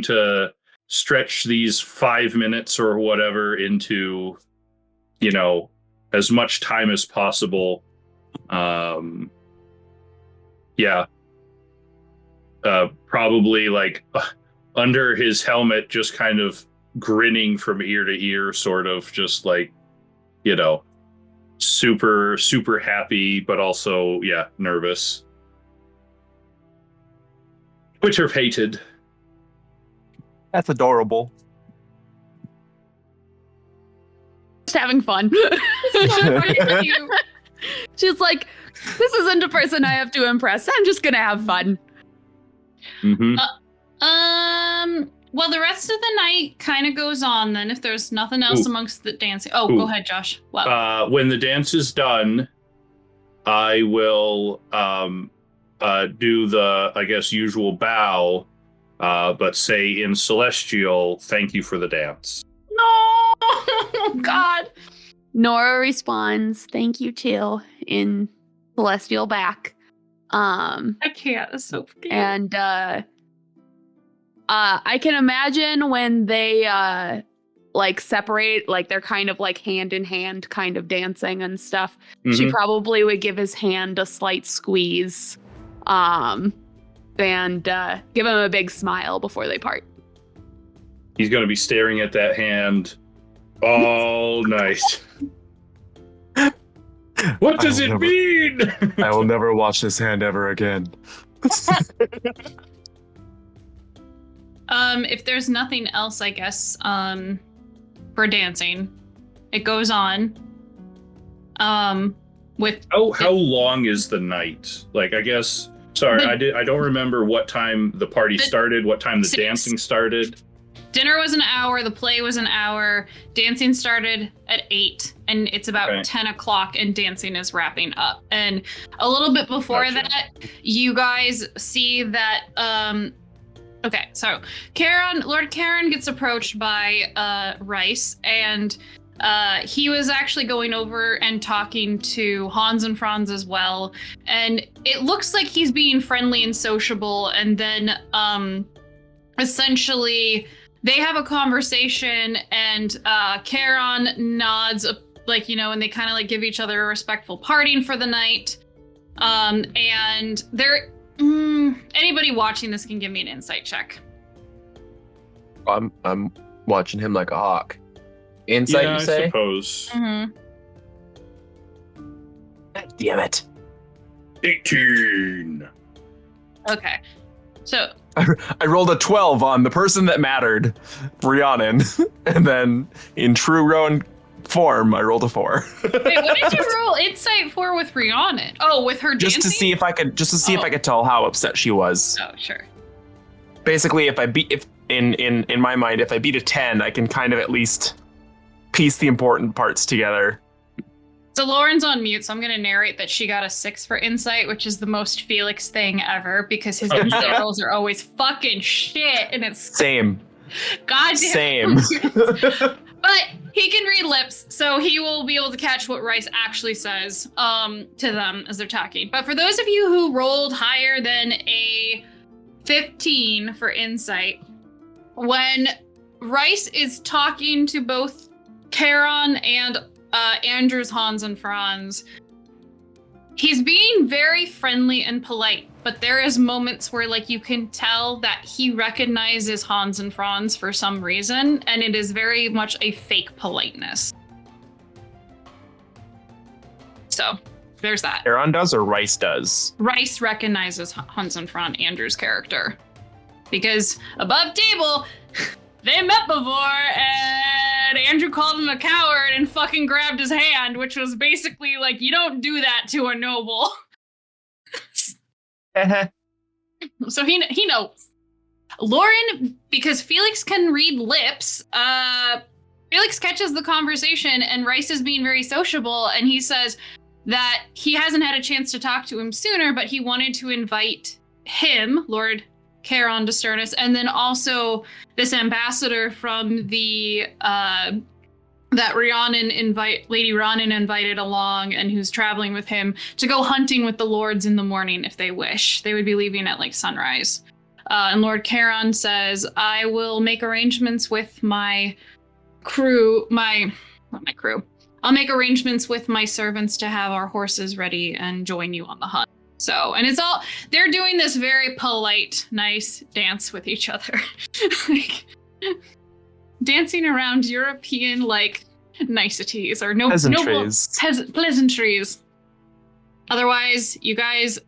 to stretch these 5 minutes or whatever into, as much time as possible. Probably like under his helmet, just kind of grinning from ear to ear, sort of just like, super, super happy, but also, nervous. Twitter hated. That's adorable. Just having fun. She's like, this isn't a person I have to impress. I'm just gonna have fun. Mm-hmm. Well, the rest of the night kind of goes on then if there's nothing else amongst the dancing. Oh, go ahead, Josh. What? When the dance is done, I will do the, I guess, usual bow, but say in Celestial, thank you for the dance. No! God. Nora responds, thank you too, in Celestial back. I can't. It's so cute. And I can imagine when they separate, like they're kind of like hand in hand kind of dancing and stuff. Mm-hmm. She probably would give his hand a slight squeeze and give him a big smile before they part. He's going to be staring at that hand all night. What does it mean? I will never wash this hand ever again. If there's nothing else, I guess, for dancing, it goes on. With how long is the night? Like, I guess. Sorry, I don't remember what time the party started. What time the dancing started. Dinner was an hour. The play was an hour. Dancing started at 8, and it's about 10 o'clock, and dancing is wrapping up. And a little bit before that, you guys see that. Okay, so Lord Charon gets approached by Rice, and he was actually going over and talking to Hans and Franz as well. And it looks like he's being friendly and sociable. And then essentially they have a conversation, and Charon nods, like, you know, and they kind of like give each other a respectful parting for the night. And they're anybody watching this can give me an insight check. I'm watching him like a hawk. Insight, you say? I suppose. Mm-hmm. God damn it. 18. Okay. So I rolled a 12 on the person that mattered, Rhiannon, and then in true Rowan form, I rolled a 4. wait, what did you roll insight for with Rhiannon? Oh, with her just dancing? to see if I could tell how upset she was. Oh, sure. Basically, if in my mind, if I beat a 10, I can kind of at least piece the important parts together. So Lauren's on mute, so I'm going to narrate that she got a 6 for insight, which is the most Felix thing ever, because his insight rolls are always fucking shit, and it's same. Goddamn. Same. But he can read lips, so he will be able to catch what Rice actually says to them as they're talking. But for those of you who rolled higher than a 15 for insight, when Rice is talking to both Charon and Andrews, Hans, and Franz, he's being very friendly and polite, but there is moments where, like, you can tell that he recognizes Hans and Franz for some reason, and it is very much a fake politeness. So there's that. Charon does or Rice does? Rice recognizes Hans and Franz, Andrew's character, because above table, they met before, and Andrew called him a coward and fucking grabbed his hand, which was basically like, you don't do that to a noble. So he knows. Lauren, because Felix can read lips, Felix catches the conversation, and Rice is being very sociable, and he says that he hasn't had a chance to talk to him sooner, but he wanted to invite him, Lord Charon, to Sternis, and then also this ambassador from the that Lady Rhiannon invited along, and who's traveling with him to go hunting with the lords in the morning if they wish. They would be leaving at like sunrise. And Lord Charon says, I will make arrangements with my crew, I'll make arrangements with my servants to have our horses ready and join you on the hunt. So, and they're doing this very polite, nice dance with each other. Like, dancing around European, like, niceties or pleasantries. Otherwise, you guys,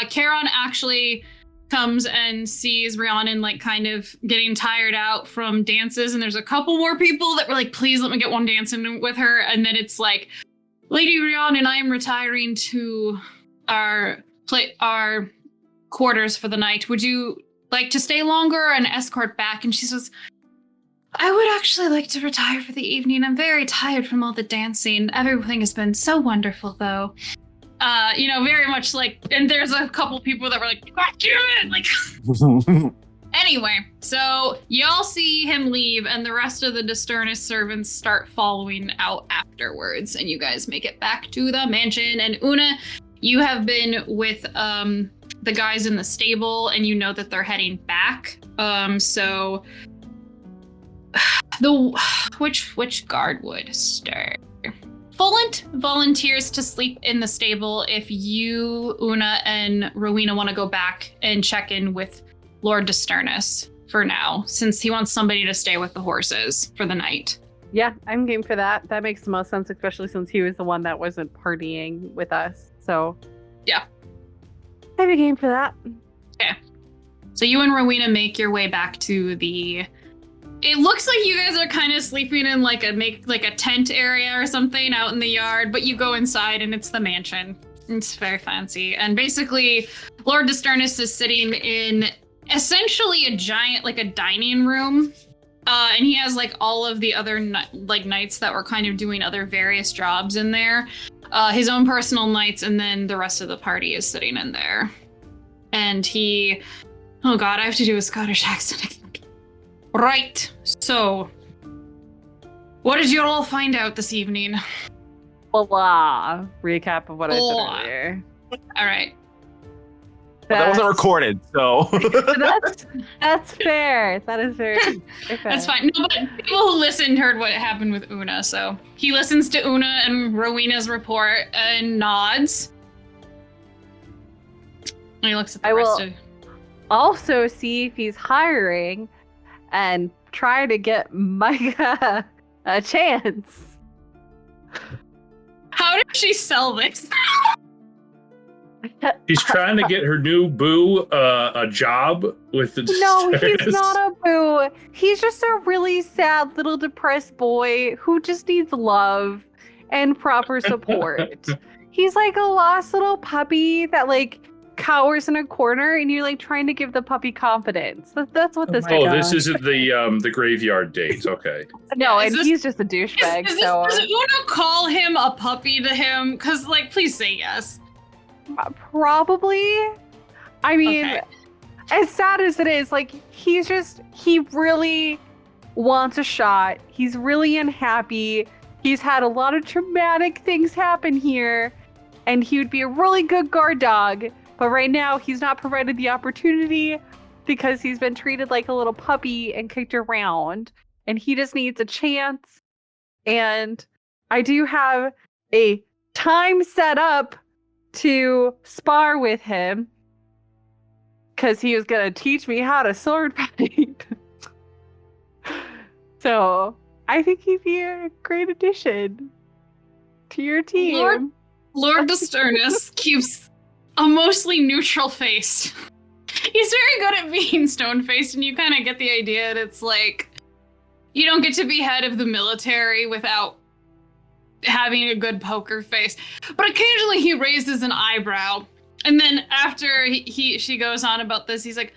Charon actually comes and sees Rhiannon, like, kind of getting tired out from dances, and there's a couple more people that were like, please let me get one dance in with her, and then it's like, Lady Rhiannon, I am retiring to our quarters for the night. Would you like to stay longer and escort back? And she says, I would actually like to retire for the evening. I'm very tired from all the dancing. Everything has been so wonderful, though. Very much like, and there's a couple people that were like, God damn it! Like, anyway, so y'all see him leave, and the rest of the Sternis servants start following out afterwards, and you guys make it back to the mansion. And Una, you have been with the guys in the stable, and you know that they're heading back. So which guard would start? Volant volunteers to sleep in the stable if you, Una, and Rowena want to go back and check in with Lord Sternis for now, since he wants somebody to stay with the horses for the night. Yeah, I'm game for that. That makes the most sense, especially since he was the one that wasn't partying with us. So, yeah. I'd be game for that. Okay. So you and Rowena make your way back to the... It looks like you guys are kind of sleeping in like a tent area or something out in the yard, but you go inside and it's the mansion. It's very fancy. And basically, Lord Sternis is sitting in essentially a giant, like a dining room. And he has like all of the other knights that were kind of doing other various jobs in there. His own personal knights, and then the rest of the party is sitting in there. And he... Oh god, I have to do a Scottish accent again. Right, so... What did you all find out this evening? Blah. Recap of what I said earlier. Alright. That wasn't recorded, so... that's fair. That is very fair. That's fine. No, but people who listened heard what happened with Una, so... He listens to Una and Rowena's report and nods. And he looks at the rest of... Also see if he's hiring and try to get Micah a chance. How did she sell this? She's trying to get her new boo a job with the... No, he's not a boo. He's just a really sad little depressed boy who just needs love and proper support. He's like a lost little puppy that like cowers in a corner, and you're like trying to give the puppy confidence. That's what this is. Oh, this isn't the graveyard date. Okay. No, and he's just a douchebag. Does Una call him a puppy to him? Because, like, please say yes. Probably. I mean, okay. As sad as it is, like, he really wants a shot. He's really unhappy. He's had a lot of traumatic things happen here, and he would be a really good guard dog. But right now, he's not provided the opportunity because he's been treated like a little puppy and kicked around. And he just needs a chance. And I do have a time set up to spar with him because he was going to teach me how to sword fight. So I think he'd be a great addition to your team. Lord Sternis keeps a mostly neutral face. He's very good at being stone-faced, and you kind of get the idea that it's like, you don't get to be head of the military without having a good poker face. But occasionally he raises an eyebrow, and then after she goes on about this, he's like,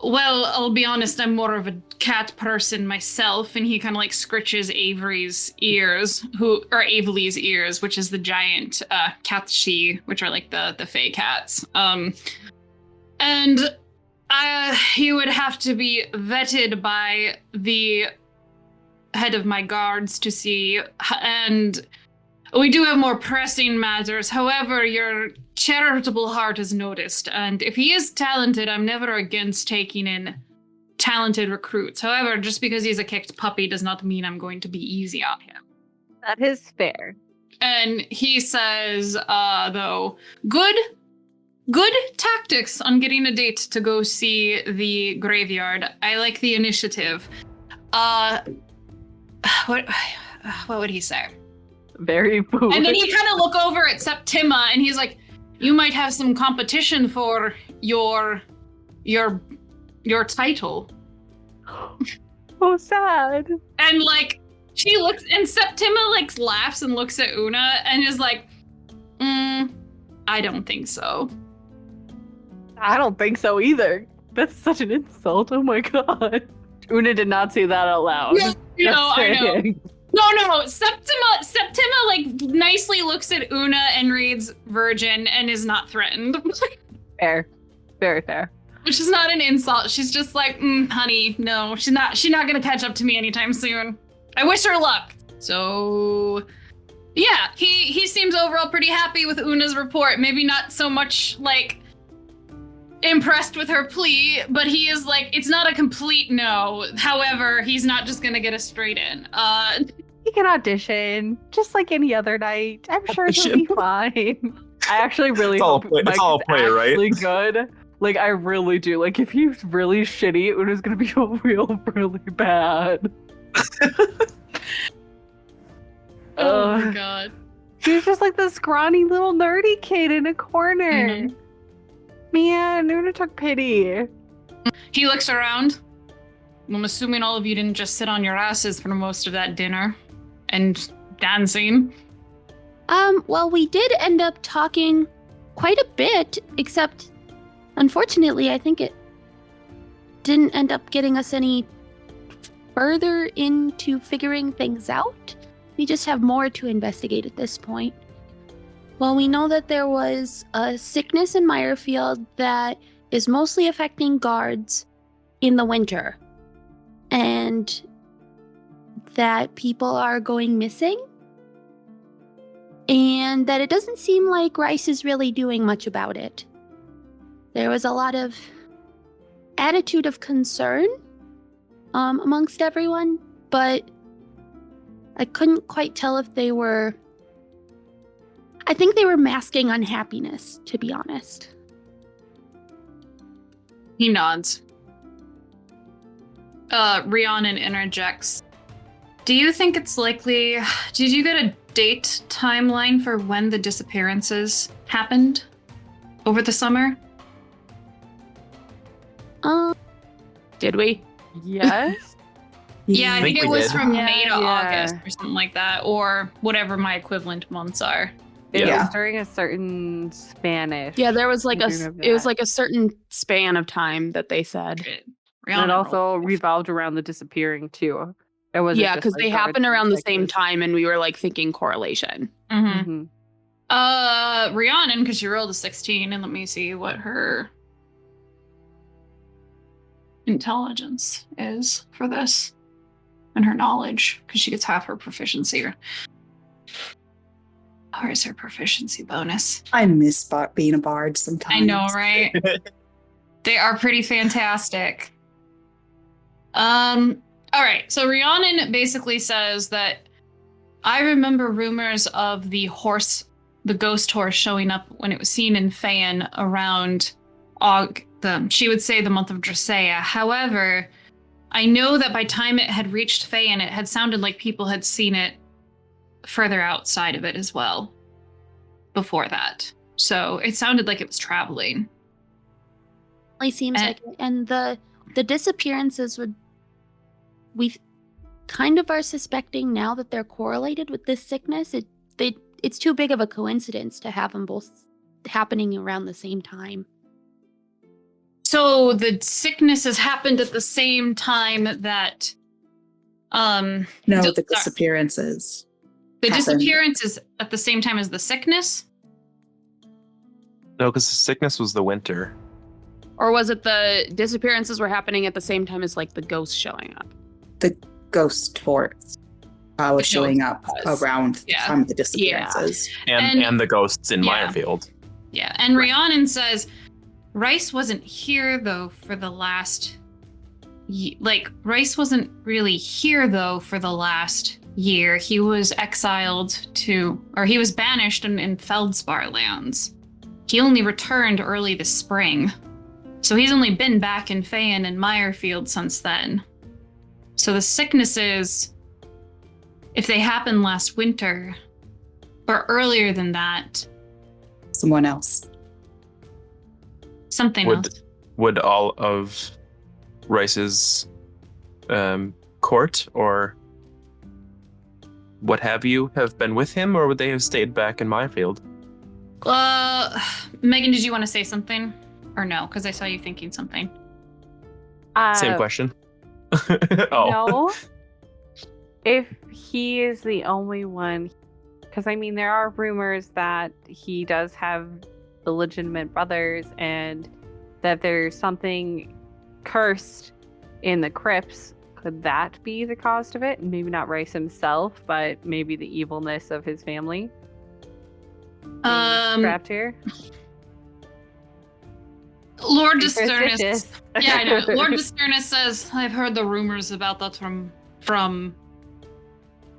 well, I'll be honest, I'm more of a cat person myself, and he kind of like scritches Avery's ears, Avely's ears, which is the giant catshi, which are like the Fey cats. And he would have to be vetted by the head of my guards to see, and we do have more pressing matters. However, your charitable heart is noticed, and if he is talented, I'm never against taking in talented recruits. However, just because he's a kicked puppy does not mean I'm going to be easy on him. That is fair. And he says, though, good tactics on getting a date to go see the graveyard. I like the initiative. What would he say? Very foolish. And then he kind of look over at Septima, and he's like, you might have some competition for your title. Oh, sad. And like, she looks, and Septima like laughs and looks at Una and is like, I don't think so. I don't think so either. That's such an insult. Oh my god. Una did not say that out loud. No, I know. No. Septima like nicely looks at Una and reads virgin and is not threatened. Fair. Very fair. Which is not an insult. She's just like, honey, no, she's not gonna catch up to me anytime soon. I wish her luck. So yeah, he seems overall pretty happy with Una's report. Maybe not so much like impressed with her plea, but he is like, it's not a complete no. However, he's not just gonna get a straight in. He can audition just like any other night. I'm sure he'll be fine. I actually really hope Mike's actually good. Like, I really do. Like, if he's really shitty, Una's gonna be really bad. Oh my Ugh. god. She's just like the scrawny little nerdy kid in a corner. Mhm. Man, Una took pity. He looks around. I'm assuming all of you didn't just sit on your asses for most of that dinner and dancing. Well, we did end up talking quite a bit, except unfortunately, I think it didn't end up getting us any further into figuring things out. We just have more to investigate at this point. Well, we know that there was a sickness in Meyerfield that is mostly affecting guards in the winter, and that people are going missing, and that it doesn't seem like Rice is really doing much about it. There was a lot of attitude of concern amongst everyone, but I couldn't quite tell if they were... I think they were masking unhappiness, to be honest. He nods. Rhiannon interjects. Do you think it's likely... Did you get a date timeline for when the disappearances happened over the summer? Did we? Yes. Yeah, I think think it we was did. from Yeah, May to yeah. August or something like that, or whatever my equivalent months are. It Yeah. was during a certain Spanish. Yeah, there was like I a remember it was that. like a certain span of time that they said. Great. And Rhiannon it also rolled. revolved around the disappearing too. It wasn't Yeah, just, because like, they guards happened and around the same detectives. time, and we were like thinking correlation. Mhm. Mhm. Rhiannon, because she rolled a 16, and let me see what her intelligence is for this, and her knowledge, because she gets half her proficiency. Where's her proficiency bonus? I miss being a bard sometimes. I know, right? They are pretty fantastic. All right, so Rhiannon basically says that I remember rumors of the ghost horse showing up when it was seen in Fehan around she would say the month of Dracea. However, I know that by time it had reached Fehan, it had sounded like people had seen it further outside of it as well before that. So it sounded like it was traveling. It seems like it. And the disappearances we kind of are suspecting now that they're correlated with this sickness. It's too big of a coincidence to have them both happening around the same time. So the sicknesses happened at the same time that No, the disappearances. the happened. disappearance is at the same time as the sickness? No, because the sickness was the winter. Or was it the disappearances were happening at the same time as like the ghosts showing up? The ghost horse was showing up was. around the Yeah. time of the disappearances. And the ghosts in Yeah. Meyerfield. Yeah, and Rhiannon says Rice wasn't here though for the last Rice wasn't really here though for the last year. He was exiled he was banished in Feldspar lands. He only returned early this spring. So he's only been back in Fehan and Meyerfield since then. So the sicknesses, if they happened last winter, or earlier than that, Someone else. something else. Would all of Rice's court or what have you have been with him, or would they have stayed back in Meyerfield? Megan, did you want to say something? Or no? Because I saw you thinking something. Same question. No. If he is the only one, because I mean, there are rumors that he does have illegitimate brothers and that there's something cursed in the crypts. Could that be the cause of it? Maybe not Rice himself, but maybe the evilness of his family. Trapped here. Lord Be Sternis. suspicious. Yeah, I know. Lord Sternis says, I've heard the rumors about that from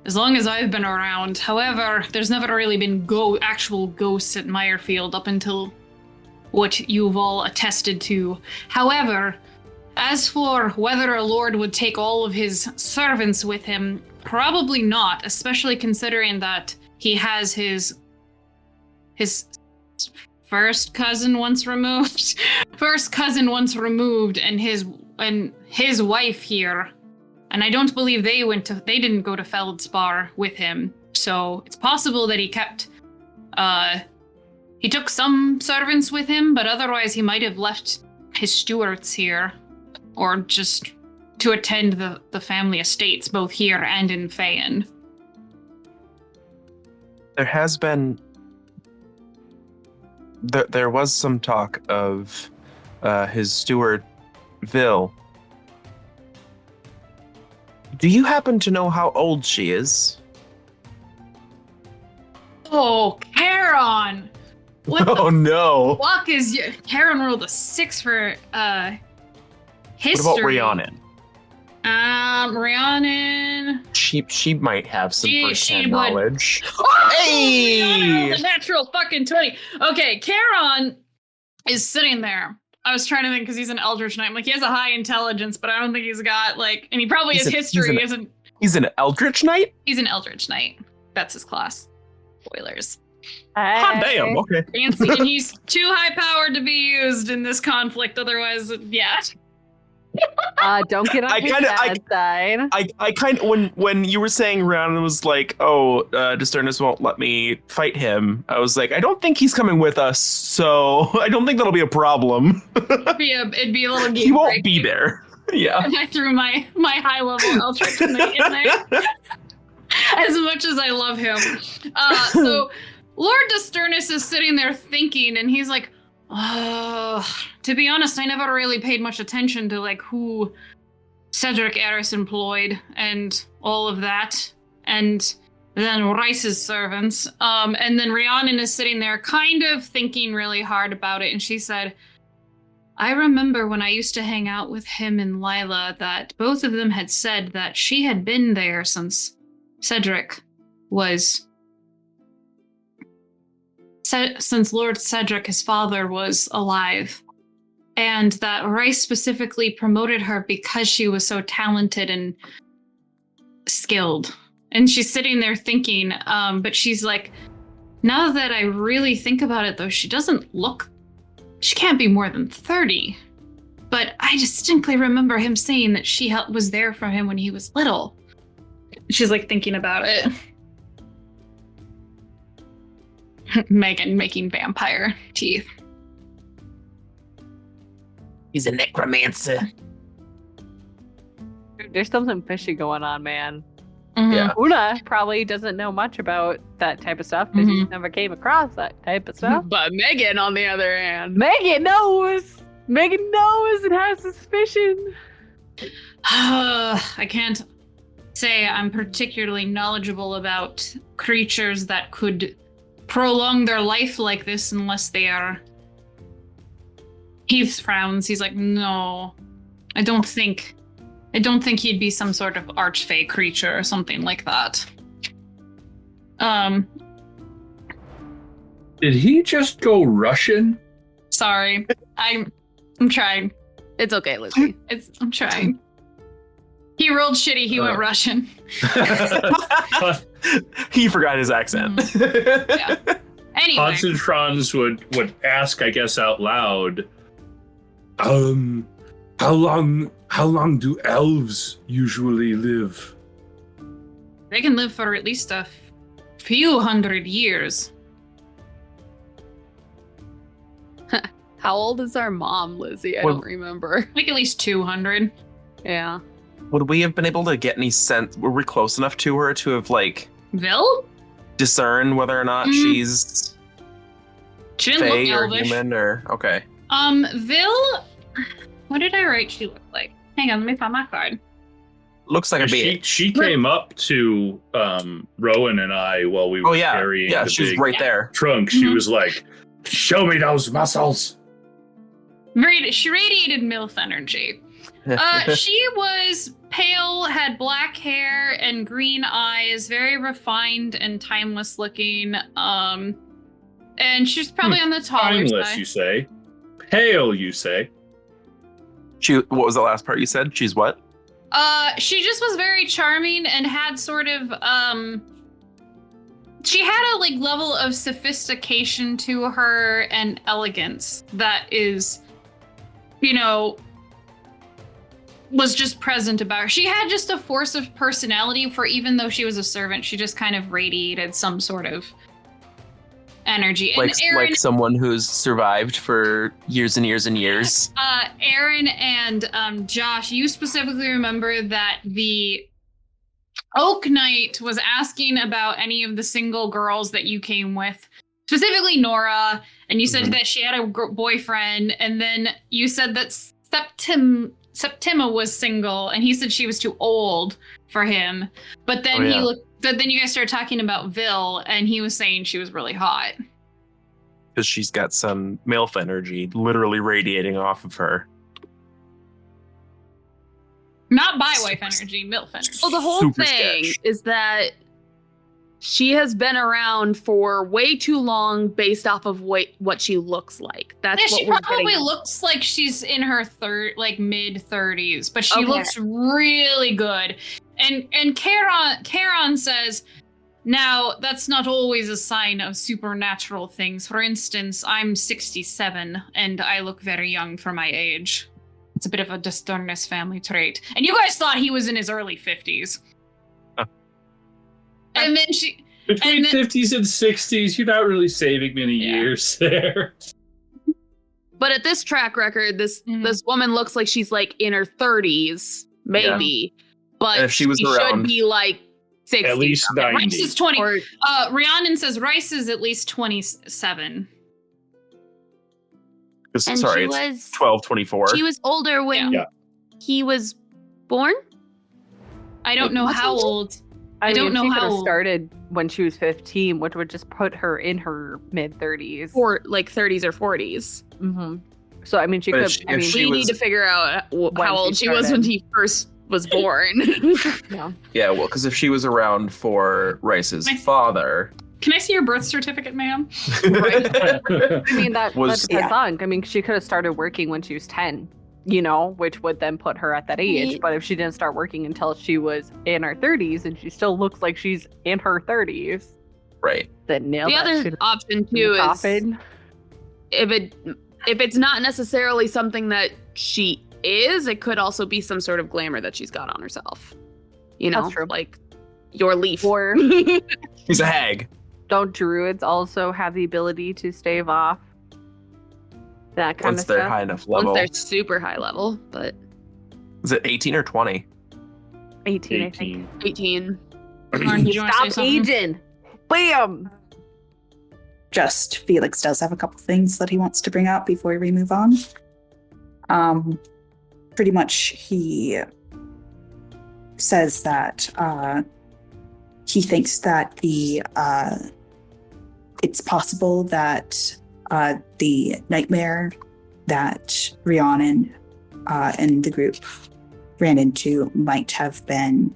as long as I've been around. However, there's never really been actual ghosts at Meyerfield up until what you've all attested to. However, As for whether a lord would take all of his servants with him, probably not, especially considering that he has his first cousin once removed, and his wife here. And I don't believe they didn't go to Feldspar with him. So it's possible that he took some servants with him, but otherwise he might have left his stewards here, or just to attend the family estates, both here and in Fehan. There has been... There was some talk of his steward, Vil. Do you happen to know how old she is? Oh, Charon! What no! fuck is you? Charon rolled a 6 for history. What about Rhiannon? Rhiannon. She might have some She first-hand would. knowledge. Hey! The natural fucking 20. Okay, Charon is sitting there. I was trying to think because he's an Eldritch Knight. I'm like, he has a high intelligence, but I don't think he's got and he probably has history. He's an Eldritch Knight? He's an Eldritch Knight. That's his class. Spoilers. Hot damn, okay. Fancy. And he's too high powered to be used in this conflict. Otherwise, yeah. Don't get on his bad side. I kind of, when you were saying Rhiannon was like, Sternis won't let me fight him, I was like, I don't think he's coming with us, so I don't think that'll be a problem. It'd be a little game He won't break. be there. Yeah. And I threw my high level Eldritch Knight in there. As much as I love him. So Lord Sternis is sitting there thinking, and he's like, to be honest, I never really paid much attention to who Cedric Eris employed and all of that. And then Rice's servants. And then Rhiannon is sitting there kind of thinking really hard about it. And she said, I remember when I used to hang out with him and Layla that both of them had said that she had been there since Cedric was... since Lord Cedric, his father, was alive. And that Rice specifically promoted her because she was so talented and skilled. And she's sitting there thinking, but she's like, now that I really think about it, though, she can't be more than 30. But I distinctly remember him saying that she was there for him when he was little. She's thinking about it. Megan making vampire teeth. He's a necromancer. Dude, there's something fishy going on, man. Mm-hmm. Yeah. Una probably doesn't know much about that type of stuff because she never came across that type of stuff. But Megan, on the other hand, Megan knows and has suspicion. I can't say I'm particularly knowledgeable about creatures that could prolong their life like this unless they are... Heath frowns. He's like, no, I don't think he'd be some sort of archfey creature or something like that. Did he just go Russian? Sorry. I'm trying. it's okay, Lizzie. I'm trying. He rolled shitty, he went Russian. He forgot his accent. Yeah. Anyway. Concentrons would ask, I guess, out loud, how long do elves usually live? They can live for at least a few hundred years. How old is our mom, Lizzie? I don't remember. At least 200. Yeah. Would we have been able to get any sense? Were we close enough to her to have Vil? discern whether or not she's She didn't fey look or elvish. human or okay? Vil, what did I write she looked like? Hang on, let me find my card. Looks like a bitch. She came up to Rowan and I while we were carrying the she was big right there. trunk. She was like, "Show me those muscles." She radiated MILF energy. She was pale, had black hair and green eyes, very refined and timeless looking. And she's probably on the taller Timeless, side. you say? Pale, you say? What was the last part you said? She's what? She just was very charming and had sort of she had a like level of sophistication to her and elegance that is, you know, was just present about her. She had just a force of personality for even though she was a servant, she just kind of radiated some sort of energy. And Like someone who's survived for years and years and years. Aaron and Josh, you specifically remember that the Oak Knight was asking about any of the single girls that you came with, specifically Nora, and you said that she had a boyfriend, and then you said that Septima was single, and he said she was too old for him. But then But then you guys started talking about Vil, and he was saying she was really hot. Because she's got some MILF energy literally radiating off of her. Not bi-wife energy, MILF energy. Well, the whole Super thing sketch. is that she has been around for way too long based off of what she looks like. That's Yeah, what she we're probably getting. looks like she's in her mid-30s, but she looks really good. And Charon says, now, that's not always a sign of supernatural things. For instance, I'm 67, and I look very young for my age. It's a bit of a Sternis family trait. And you guys thought he was in his early 50s. And then she... Between 50s and 60s, you're not really saving many years there. But at this track record, this woman looks like she's like in her 30s, maybe. Yeah. But and if she was should be like 60. At least 90. Rice is 20. Rhiannon says Rice is at least 27. Sorry, it's 12-24. She was older when he was born? I don't know how old. I don't know she how could have old. started when she was 15, which would just put her in her mid-30s. Or like 30s or 40s. Mm-hmm. So, I mean, she But could... we need to figure out how old she was when he first was born. Yeah, well, because if she was around for Rice's father... Can I see your birth certificate, ma'am? I mean, that was depends on. I mean, she could have started working when she was 10, you know, which would then put her at that age. But if she didn't start working until she was in her 30s and she still looks like she's in her 30s, right? Then the other option too is if it's not necessarily something that she is, it could also be some sort of glamour that she's got on herself. You know, that's true. Like your leaf. Or she's a hag. Don't druids also have the ability to stave off that kind Once of they're stuff? high enough level. Once they're super high level, but... Is it 18 or 20? 18, I think. 18. Stop aging! Bam! Just Felix does have a couple things that he wants to bring up before we move on. Pretty much he says that he thinks that it's possible that the nightmare that Rhiannon and the group ran into might have been,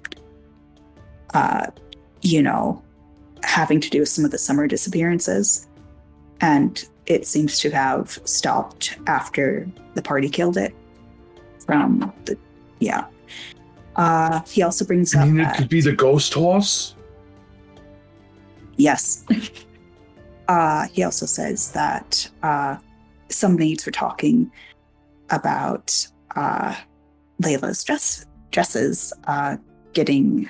having to do with some of the summer disappearances. And it seems to have stopped after the party killed it. He also brings up it could be the ghost horse? Yes. He also says that some maids were talking about Layla's dresses getting,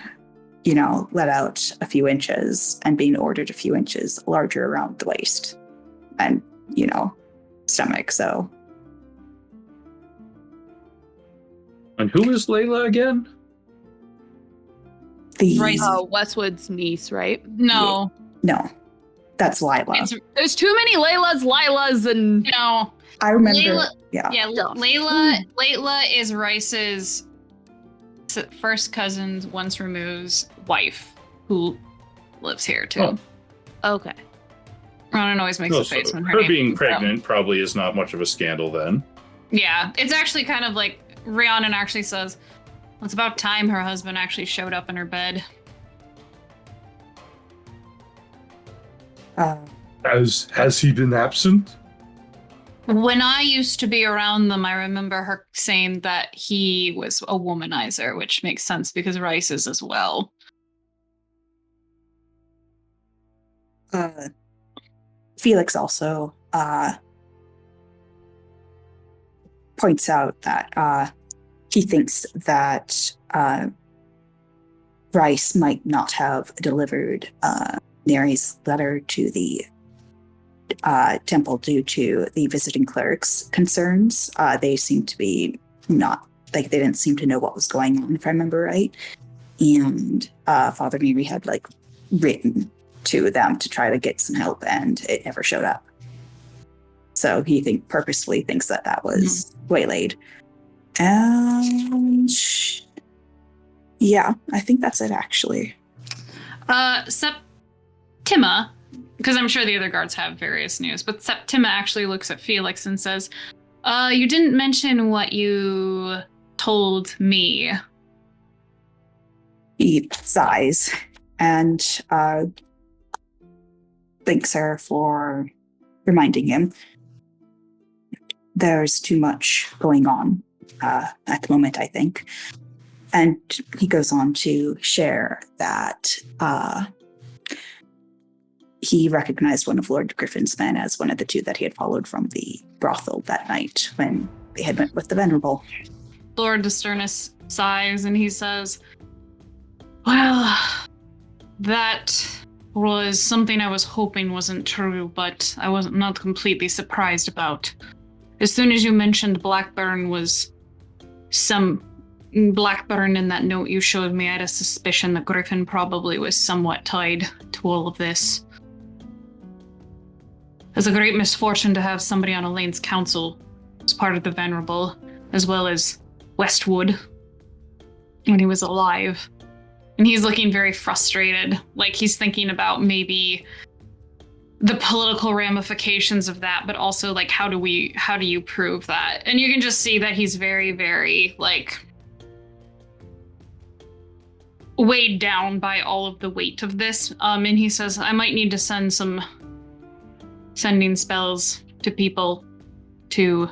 let out a few inches and being ordered a few inches larger around the waist and, stomach. So. And who is Layla again? Westwood's niece, right? No. No. That's Lila. There's too many Laylas, and... No. I remember. Layla, yeah. Layla is Rice's first cousin's once removed's wife, who lives here, too. Oh. Okay. Ronan always makes a face when her being pregnant probably is not much of a scandal then. Yeah, it's actually kind of like Rhiannon actually says, it's about time her husband actually showed up in her bed. Has he been absent? When I used to be around them, I remember her saying that he was a womanizer, which makes sense because Rice is as well. Felix also points out that he thinks that Rice might not have delivered Mary's letter to the temple due to the visiting cleric's concerns. They seem to be not, like, they didn't seem to know what was going on, if I remember right. And Father Mary had, like, written to them to try to get some help, and it never showed up. So he purposefully thinks that was waylaid. And yeah, I think that's it, actually. Septima, because I'm sure the other guards have various news, but Septima actually looks at Felix and says, you didn't mention what you told me. He sighs and thanks her for reminding him. There's too much going on at the moment, I think. And he goes on to share that he recognized one of Lord Griffin's men as one of the two that he had followed from the brothel that night when they had met with the Venerable. Lord Sternis sighs and he says, well, that was something I was hoping wasn't true, but I was not completely surprised about. As soon as you mentioned Blackburn was some Blackburn in that note you showed me, I had a suspicion that Griffin probably was somewhat tied to all of this. It's a great misfortune to have somebody on Elaine's council as part of the Venerable, as well as Westwood, when he was alive. And he's looking very frustrated, like he's thinking about maybe the political ramifications of that, but also like how do you prove that? And you can just see that he's very, very like weighed down by all of the weight of this. And he says, I might need to send some sending spells to people to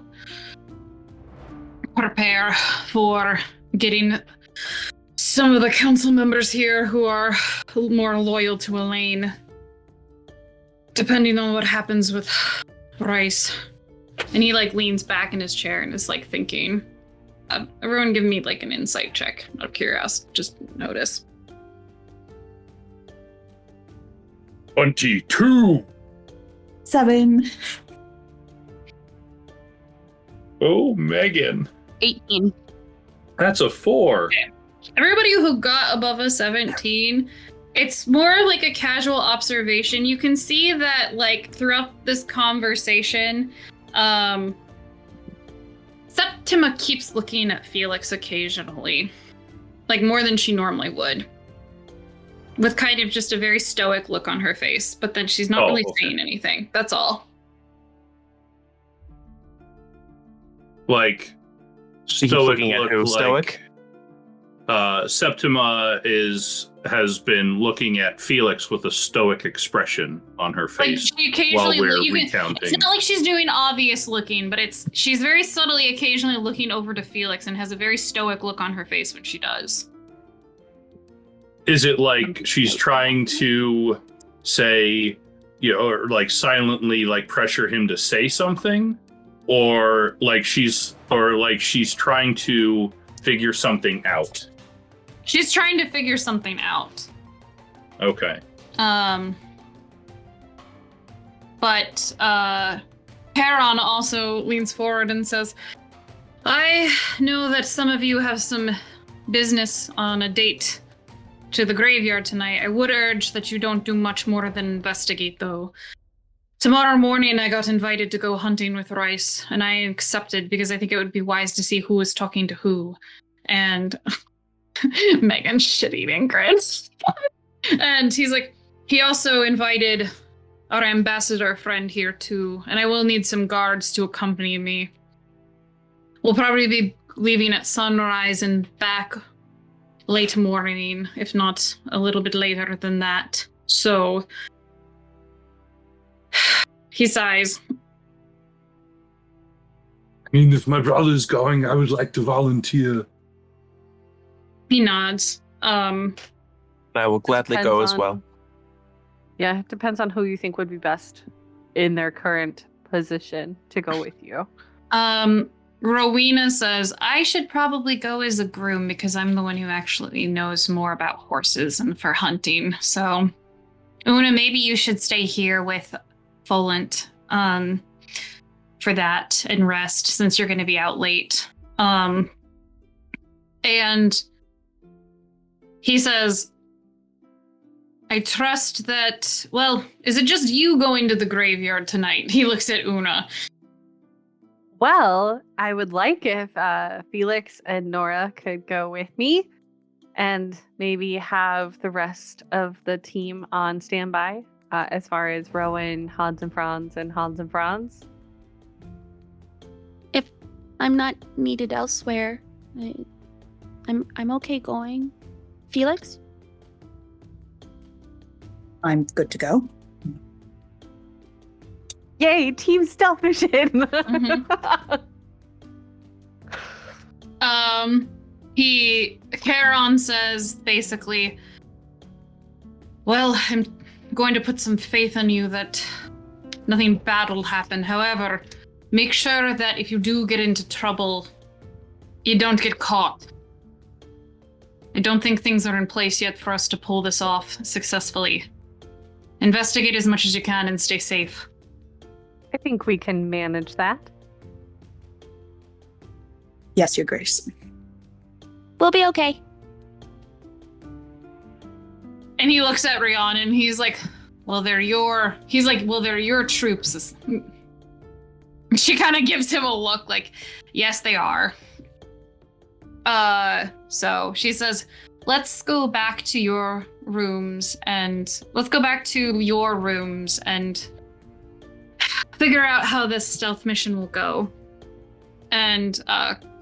prepare for getting some of the council members here who are more loyal to Elaine, depending on what happens with Rice. And he like leans back in his chair and is like thinking. Everyone give me like an insight check out of curiosity, just notice. 22. 7. Oh, Megan. 18. That's a 4. Okay. Everybody who got above a 17, it's more like a casual observation. You can see that like throughout this conversation, Septima keeps looking at Felix occasionally, like more than she normally would, with kind of just a very stoic look on her face, but then she's not really saying anything. That's all. Like, She keeps stoic looking at look who? like, Stoic? Septima has been looking at Felix with a stoic expression on her Like face she occasionally, while we're recounting. it's not like she's doing obvious looking, but she's very subtly occasionally looking over to Felix and has a very stoic look on her face when she does. Is it like she's trying to say, or like silently like pressure him to say something, or like she's trying to figure something out? She's trying to figure something out. Okay. But Heron also leans forward and says, I know that some of you have some business on a date to the graveyard tonight. I would urge that you don't do much more than investigate, though. Tomorrow morning, I got invited to go hunting with Rice, and I accepted because I think it would be wise to see who was talking to who. And Megan's shit-eating grins. And he's like, he also invited our ambassador friend here too, and I will need some guards to accompany me. We'll probably be leaving at sunrise and back late morning, if not a little bit later than that. So he sighs. mean, if my brother's going, I would like to volunteer. He nods. I will gladly go as well. Yeah, it depends on who you think would be best in their current position to go with you. Rowena says, I should probably go as a groom because I'm the one who actually knows more about horses and for hunting. So, Una, maybe you should stay here with Volant for that and rest since you're going to be out late. And he says, I trust that, well, is it just you going to the graveyard tonight? He looks at Una. Well, I would like if Felix and Nora could go with me and maybe have the rest of the team on standby as far as Rowan, Hans and Franz, and Hans and Franz. If I'm not needed elsewhere, I'm okay going. Felix? I'm good to go. Yay, team stealth mission! Charon says basically, well, I'm going to put some faith in you that nothing bad will happen. However, make sure that if you do get into trouble, you don't get caught. I don't think things are in place yet for us to pull this off successfully. Investigate as much as you can and stay safe. I think we can manage that. Yes, Your Grace. We'll be okay. And he looks at Rhiannon and he's like, well, they're your troops. She kind of gives him a look like, yes, they are. So she says, let's go back to your rooms and figure out how this stealth mission will go. And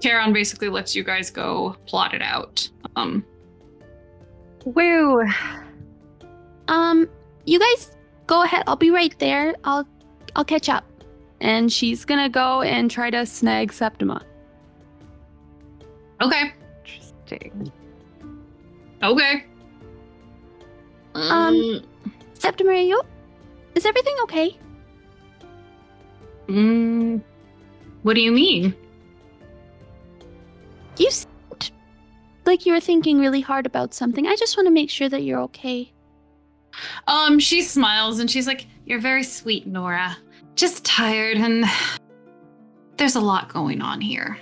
Charon basically lets you guys go plot it out. Woo! You guys go ahead. I'll be right there. I'll catch up. And she's gonna go and try to snag Septima. Okay. Interesting. Okay. Septima, is everything okay? What do you mean? You seemed like you were thinking really hard about something. I just want to make sure that you're okay. She smiles and she's like, you're very sweet, Nora. Just tired and there's a lot going on here.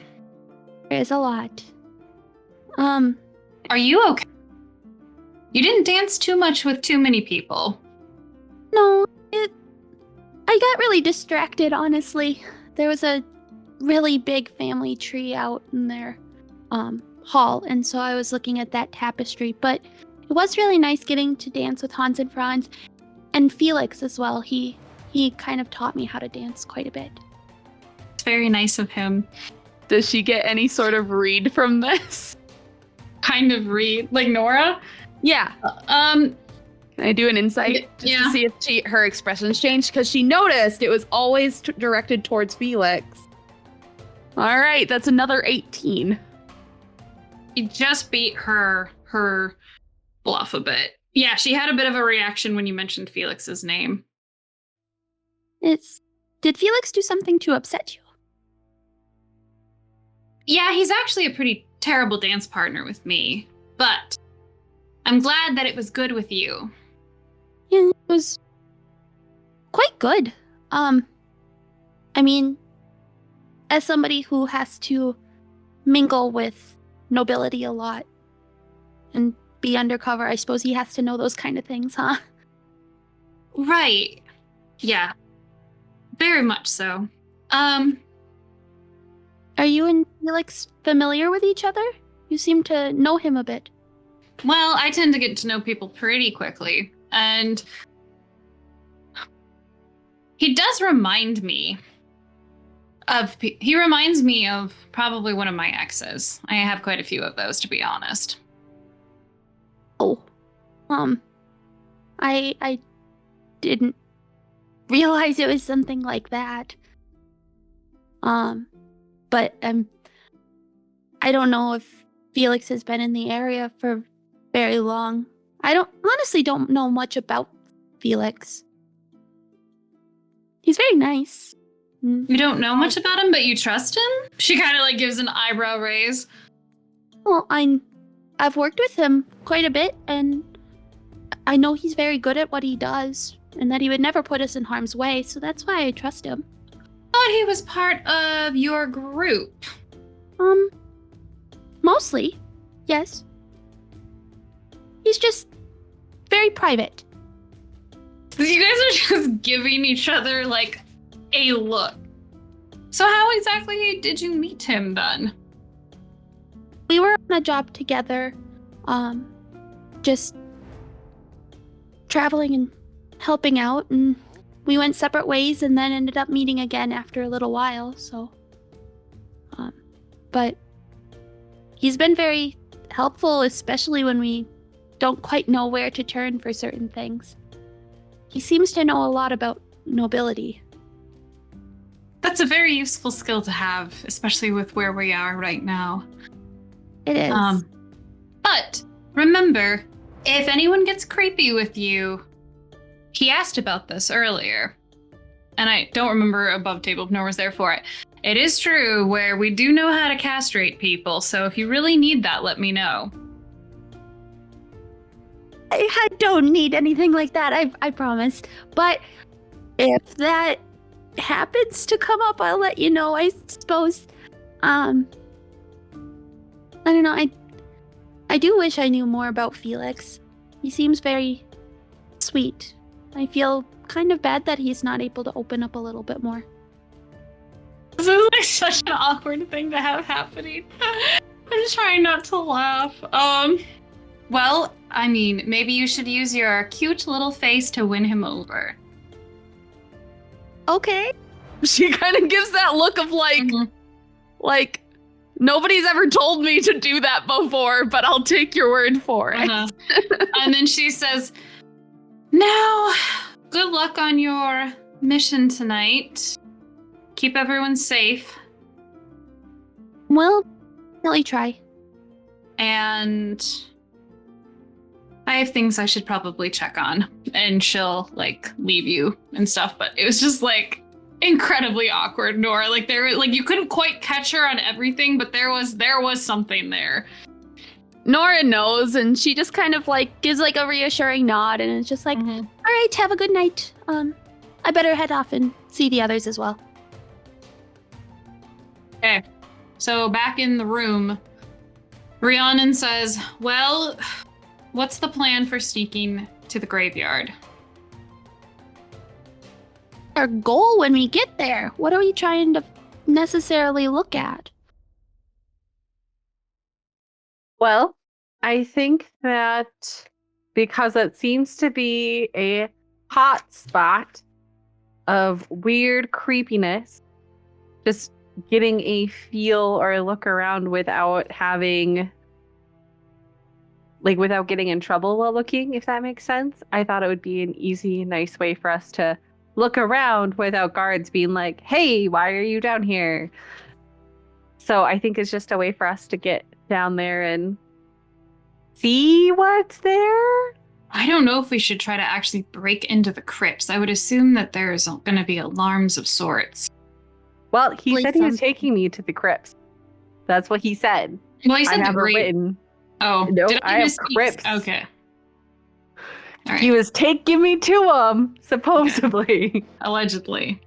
There is a lot. Are you okay? You didn't dance too much with too many people. No, I got really distracted, honestly. There was a really big family tree out in their hall, and so I was looking at that tapestry, but it was really nice getting to dance with Hans and Franz and Felix as well. He kind of taught me how to dance quite a bit. It's very nice of him. Does she get any sort of read from this? Kind of read? Like Nora? Yeah. Can I do an insight just to see if her expressions changed? Because she noticed it was always directed towards Felix. All right, that's another 18. You just beat her bluff a bit. Yeah, she had a bit of a reaction when you mentioned Felix's name. Did Felix do something to upset you? Yeah, he's actually a pretty terrible dance partner with me, but I'm glad that it was good with you. Yeah, it was quite good. I mean, as somebody who has to mingle with nobility a lot and be undercover, I suppose he has to know those kind of things, huh? Right. Yeah. Very much so. Are you and Felix familiar with each other? You seem to know him a bit. Well, I tend to get to know people pretty quickly, and he does remind me of probably one of my exes. I have quite a few of those, to be honest. Oh. I didn't realize it was something like that. but I don't know if Felix has been in the area for very long. I honestly don't know much about Felix. He's very nice. You don't know much about him, but you trust him? She kind of like gives an eyebrow raise. Well, I've worked with him quite a bit, and I know he's very good at what he does, and that he would never put us in harm's way, so that's why I trust him. Thought he was part of your group. Mostly, yes. He's just very private. You guys are just giving each other like a look. So how exactly did you meet him then? We were on a job together, just traveling and helping out, and we went separate ways and then ended up meeting again after a little while, so. But he's been very helpful, especially when we don't quite know where to turn for certain things. He seems to know a lot about nobility. That's a very useful skill to have, especially with where we are right now. It is. But remember, if anyone gets creepy with you, he asked about this earlier, and I don't remember above table if no one was there for it. It is true where we do know how to castrate people, so if you really need that, let me know. I don't need anything like that, I promise. But if that happens to come up, I'll let you know, I suppose. I don't know, I do wish I knew more about Felix. He seems very sweet. I feel kind of bad that he's not able to open up a little bit more. This is like such an awkward thing to have happening. I'm just trying not to laugh. Well, I mean, maybe you should use your cute little face to win him over. Okay. She kind of gives that look of like, nobody's ever told me to do that before, but I'll take your word for it. And then she says, now, good luck on your mission tonight. Keep everyone safe. Well, really try. And I have things I should probably check on. And she'll like leave you and stuff, but it was just like incredibly awkward, Nora. Like there, like you couldn't quite catch her on everything, but there was something there. Nora knows, and she just kind of like gives like a reassuring nod, and it's just like, all right, have a good night. I better head off and see the others as well. Okay, so back in the room, Rhiannon says, well, what's the plan for sneaking to the graveyard? Our goal when we get there. What are we trying to necessarily look at? Well, I think that because it seems to be a hot spot of weird creepiness, just getting a feel or a look around without getting in trouble while looking, if that makes sense. I thought it would be an easy, nice way for us to look around without guards being like, hey, why are you down here? So I think it's just a way for us to get down there and see what's there. I don't know if we should try to actually break into the crypts. I would assume that there's going to be alarms of sorts. Well, he said he was taking me to the crypts. That's what he said. Well, he said I have the it written. Oh, no, did I have misspeak? crypts. Okay. All right. He was taking me to them, supposedly. Allegedly.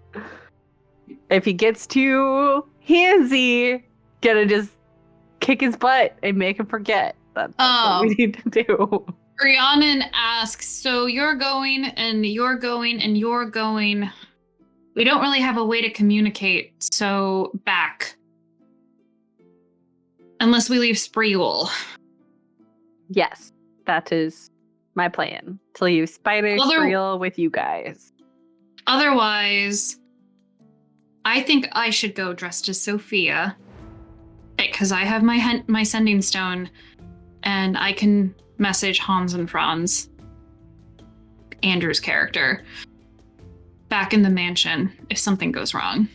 If he gets too handsy, gonna just kick his butt and make him forget. That's what we need to do. Rhiannon asks, so you're going and you're going and you're going. We don't really have a way to communicate, so back. Unless we leave Spreewell. Yes, that is my plan. To leave Spider Spreewell with you guys. Otherwise, I think I should go dressed as Sophia. Because I have my sending stone, and I can message Hans and Franz, Andrew's character, back in the mansion if something goes wrong.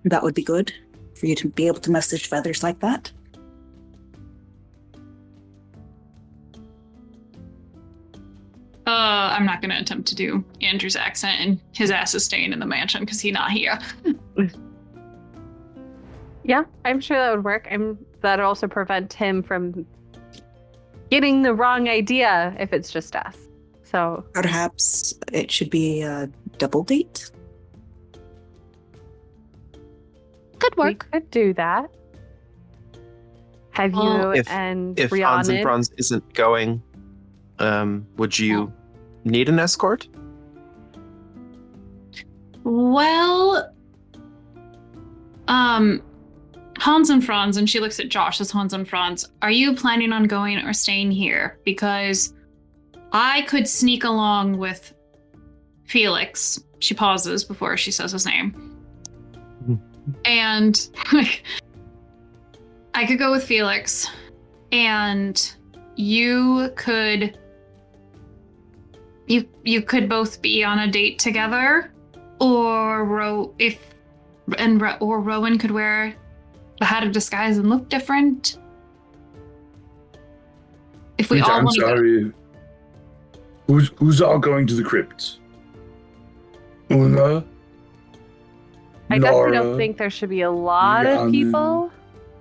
That would be good for you to be able to message feathers like that. I'm not going to attempt to do Andrew's accent, and his ass is staying in the mansion because he's not here. Yeah, I'm sure that would work. That'd also prevent him from getting the wrong idea if it's just us. So Perhaps it should be a double date. Could we work. could do that. Have you and If Hans and Rhiannon? Franz isn't going, would you need an escort? Well, Hans and Franz, and she looks at Josh as Hans and Franz, are you planning on going or staying here? Because I could sneak along with Felix. She pauses before she says his name. And I could go with Felix, and you could both be on a date together, or Rowan could wear the hat of disguise and look different. If we all I'm want to go. sorry. Who's all going to the crypt? Una? I definitely Nora, don't think there should be a lot of Rhiannon, people.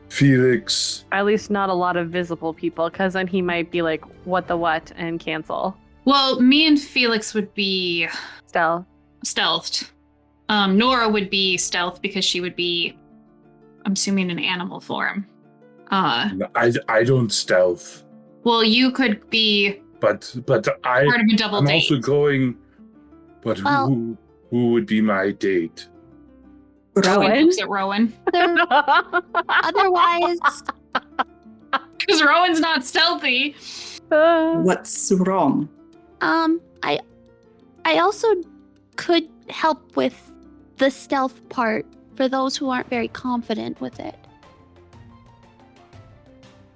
Felix. At least not a lot of visible people, because then he might be like, what the what, and cancel. Well, me and Felix would be Stealthed. Nora would be stealth because she would be, I'm assuming, in animal form. I don't stealth, Well, you could be but part of a double I'm date. also going. But Well- who would be my date? Rowan looks at Rowan. Otherwise, Because Rowan's not stealthy. What's wrong? I also could help with the stealth part for those who aren't very confident with it.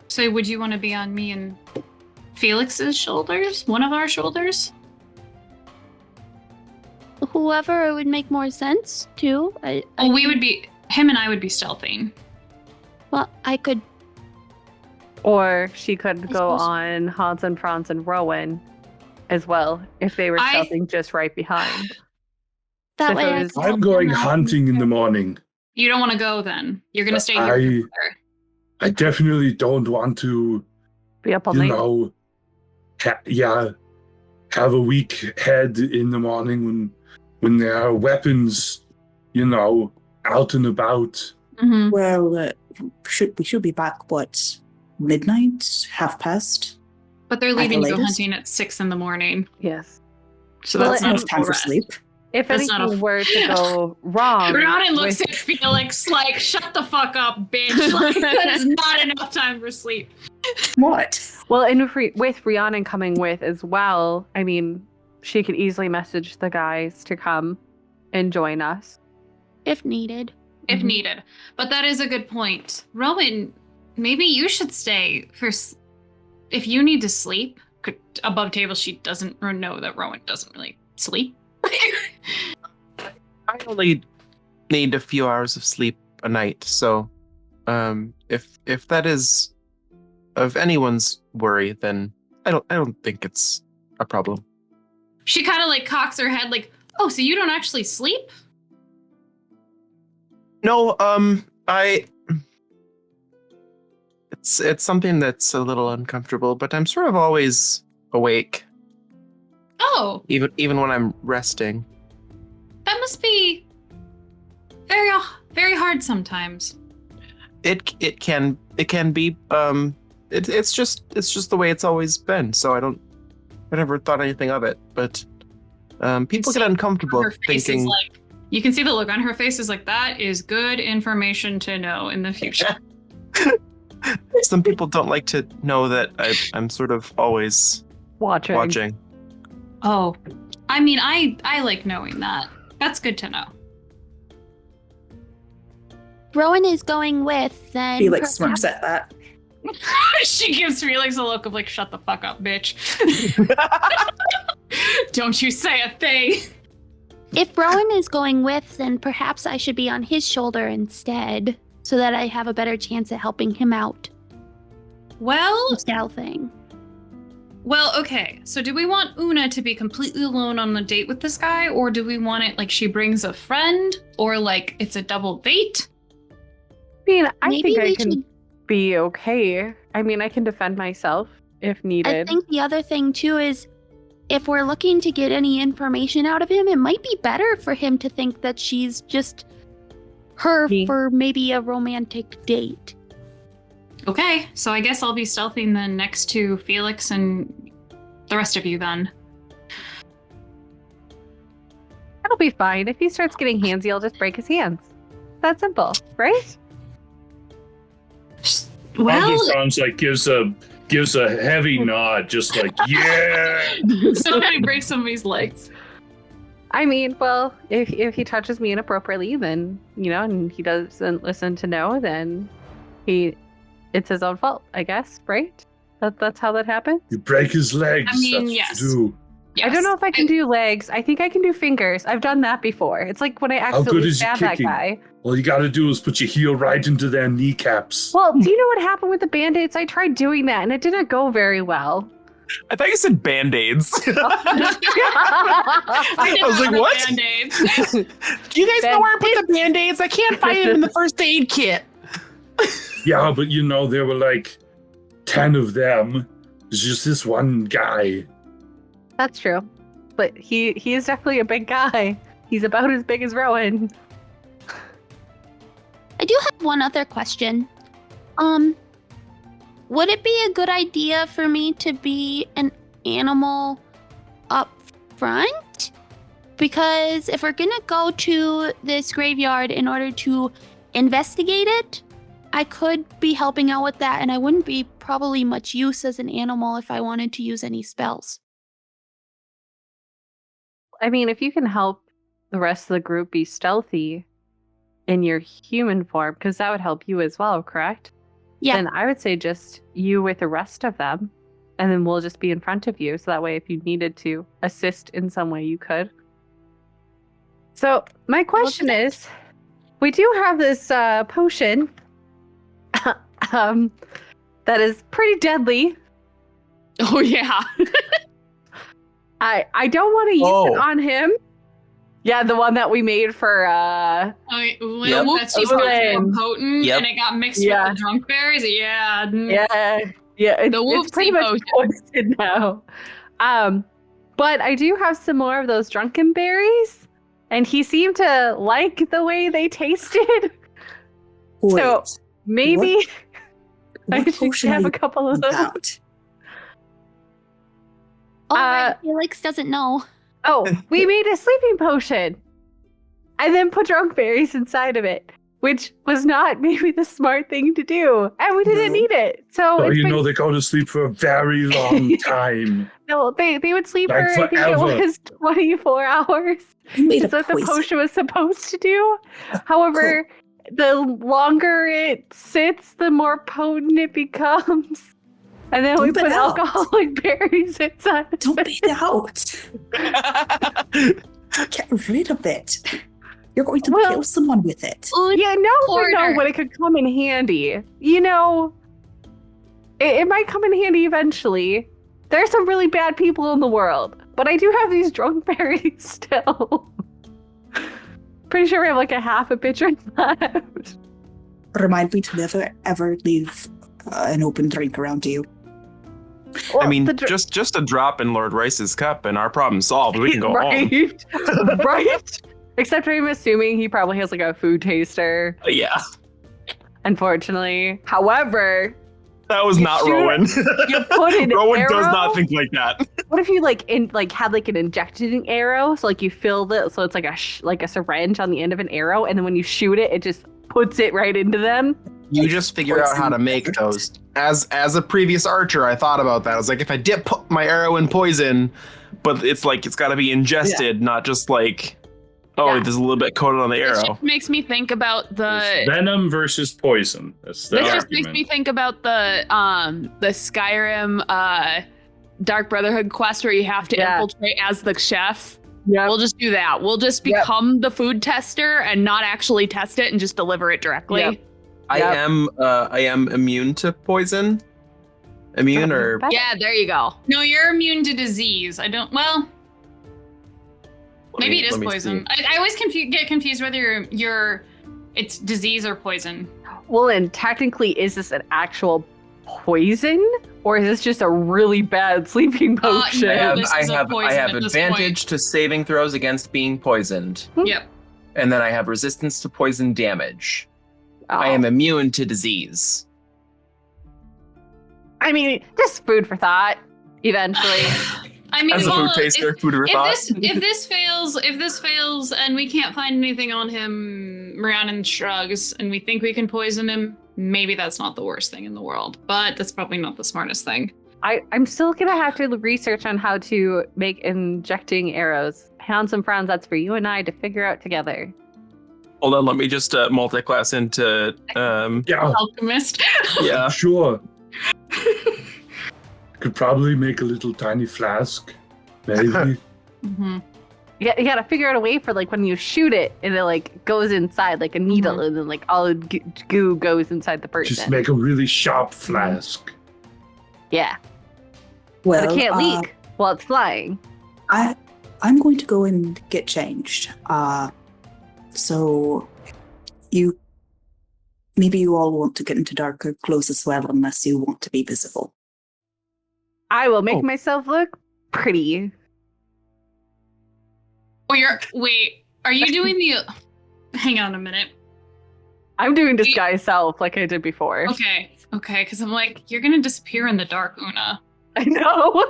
So would you want to be on me and Felix's shoulders? One of our shoulders? Whoever it would make more sense to. Well, we would be, him and I would be stealthing. Well, I could. Or she could I go suppose- on Hans and Franz and Rowan as well, if they were stealthing just right behind. That So way, I who's- could I'm help going them out. hunting in the morning. You don't want to go then. You're going to stay here. I- together. I definitely don't want to, Be up all you night. know, have a weak head in the morning when there are weapons, you know, out and about. Mhm. Well, we should be back, what, midnight? 30:30? But they're At the leaving to go latest? hunting at 6 a.m. Yes. So Well, that's and not Enough a time full for rest. sleep. If That's not anything a- were to go wrong, Rhiannon looks with- at Felix like, shut the fuck up, bitch. Like, that is not enough time for sleep. What? well, and with Rhiannon coming with as well, I mean, she could easily message the guys to come and join us. If needed. If Mhm. needed. But that is a good point. Rowan, maybe you should stay if you need to sleep. Above table, she doesn't know that Rowan doesn't really sleep. I only need a few hours of sleep a night, so if that is of anyone's worry, then I don't think it's a problem. She kind of like cocks her head like, oh, so you don't actually sleep? No, it's something that's a little uncomfortable, but I'm sort of always awake, Oh, even when I'm resting. that must be very, very hard sometimes. It can be. It's just the way it's always been. So I never thought anything of it. But people get uncomfortable Her face thinking. is like, you can see the look on her face is like, that is good information to know in the future. Some people don't like to know that I'm sort of always Watching. watching. Oh, I mean, I like knowing that. That's good to know. Rowan is going with, then. Felix perhaps- smirks at that. She gives Felix a look of like, shut the fuck up, bitch. Don't you say a thing. If Rowan is going with, then perhaps I should be on his shoulder instead, so that I have a better chance at helping him out. Well, Stealthing. Well, okay. So do we want Una to be completely alone on the date with this guy, or do we want it like she brings a friend, or like it's a double date? I mean, I Maybe think I we can should- be okay. I mean, I can defend myself if needed. I think the other thing too is, if we're looking to get any information out of him, it might be better for him to think that she's just her Me. for maybe a romantic date. Okay, so I guess I'll be stealthing then next to Felix and the rest of you then. That'll be fine. If he starts getting handsy, I'll just break his hands. That simple, right? Well, Pablo sounds like gives a heavy nod, just like yeah. somebody breaks somebody's legs. I mean, well, if he touches me inappropriately, then, and he doesn't listen to no, then it's his own fault, I guess, right? That's how that happens? You break his legs. I mean, that's yes. what you do. Yes. I don't know if I can do legs. I think I can do fingers. I've done that before. It's like when I accidentally is your stabbed that kicking? guy. All you gotta do is put your heel right into their kneecaps. Well, do you know what happened with the band-aids? I tried doing that and it didn't go very well. I thought you said band-aids. I was like, what? Band-aids. Do you guys know where I put the band-aids? I can't find them in the first aid kit. Yeah, but there were like 10 of them. It's just this one guy. That's true. But he is definitely a big guy. He's about as big as Rowan. I do have one other question. Would it be a good idea for me to be an animal up front? Because if we're gonna go to this graveyard in order to investigate it, I could be helping out with that, and I wouldn't be probably much use as an animal if I wanted to use any spells. I mean, if you can help the rest of the group be stealthy in your human form, because that would help you as well, correct? Yeah. Then I would say just you with the rest of them, and then we'll just be in front of you. So that way, if you needed to assist in some way, you could. So my question is, we do have this potion that is pretty deadly. Oh yeah. I don't want to use it on him. Yeah, the one that we made for Yep. That's just Lynn. potent, Yep. and it got mixed Yeah. with the drunk berries. Yeah. Yeah, The it's pretty whoopsie much potion. poisoned now. But I do have some more of those drunken berries, and he seemed to like the way they tasted. Wait, So maybe I what should potion are have you a couple of those. about? Oh, right, Felix doesn't know. Oh, we made a sleeping potion, and then put drunk berries inside of it, which was not maybe the smart thing to do, and we didn't No. need it. So Oh, it's been- they go to sleep for a very long time. no, they would sleep Like for I think it forever. was 24 hours. You made a That's what the poison. potion was supposed to do. However, the longer it sits, the more potent it becomes. And then we Dump it put out. alcoholic berries inside. Don't beat it out. Get rid of it. You're going to Well- kill someone with it. Yeah, no one know Porter. when it could come in handy. It might come in handy eventually. There are some really bad people in the world, but I do have these drunk berries still. Pretty sure we have like a half a pitcher left. Remind me to never ever leave an open drink around you. Well, I mean, the dr- just a drop in Lord Rice's cup and our problem's solved. We can go home. right? Right? Except I'm assuming he probably has like a food taster, Yeah, unfortunately. However, that was You not shoot- Rowan. you put an Rowan arrow. does not think like that. What if you had like an injecting arrow? So like you filled it, so it's like a syringe on the end of an arrow, and then when you shoot it, it just puts it right into them. You just figure out how to make those. As a previous archer, I thought about that. I was like, if I dip my arrow in poison, but it's like it's got to be ingested, not just like, Yeah. there's a little bit coated on the This arrow. just makes me think about the. Venom versus poison. That's the This just argument. makes me think about the Skyrim Dark Brotherhood quest where you have to Yeah. infiltrate as the chef. Yeah. We'll just do that. We'll just become the food tester and not actually test it and just deliver it directly. Yep. I am immune to poison. Immune or Yeah, there you go. No, you're immune to disease. I don't. Well, maybe it is poison. I always get confused whether it's disease or poison. Well, and technically, is this an actual poison, or is this just a really bad sleeping potion? I have advantage to saving throws against being poisoned. Yep. And then I have resistance to poison damage. Oh. I am immune to disease. I mean, just food for thought. Eventually, I mean, as a food taster, food for thought. If this fails, and we can't find anything on him, Rhiannon shrugs, and we think we can poison him. Maybe that's not the worst thing in the world, but that's probably not the smartest thing. I'm still gonna have to research on how to make injecting arrows. Hounds and frowns, that's for you and I to figure out together. Hold on, let me just multi-class into Alchemist. Yeah. Sure. Could probably make a little tiny flask, maybe. Mm-hmm. Yeah, you gotta figure out a way for like when you shoot it and it like goes inside like a needle and then like all the goo goes inside the person. Just make a really sharp flask. Yeah. Well, But it can't leak while it's flying. I'm going to go and get changed. So maybe you all want to get into darker clothes as well, unless you want to be visible. I will make myself look pretty. Wait, are you doing the... Hang on a minute. I'm doing disguise self like I did before. Okay, because I'm like, you're gonna disappear in the dark, Una. I know.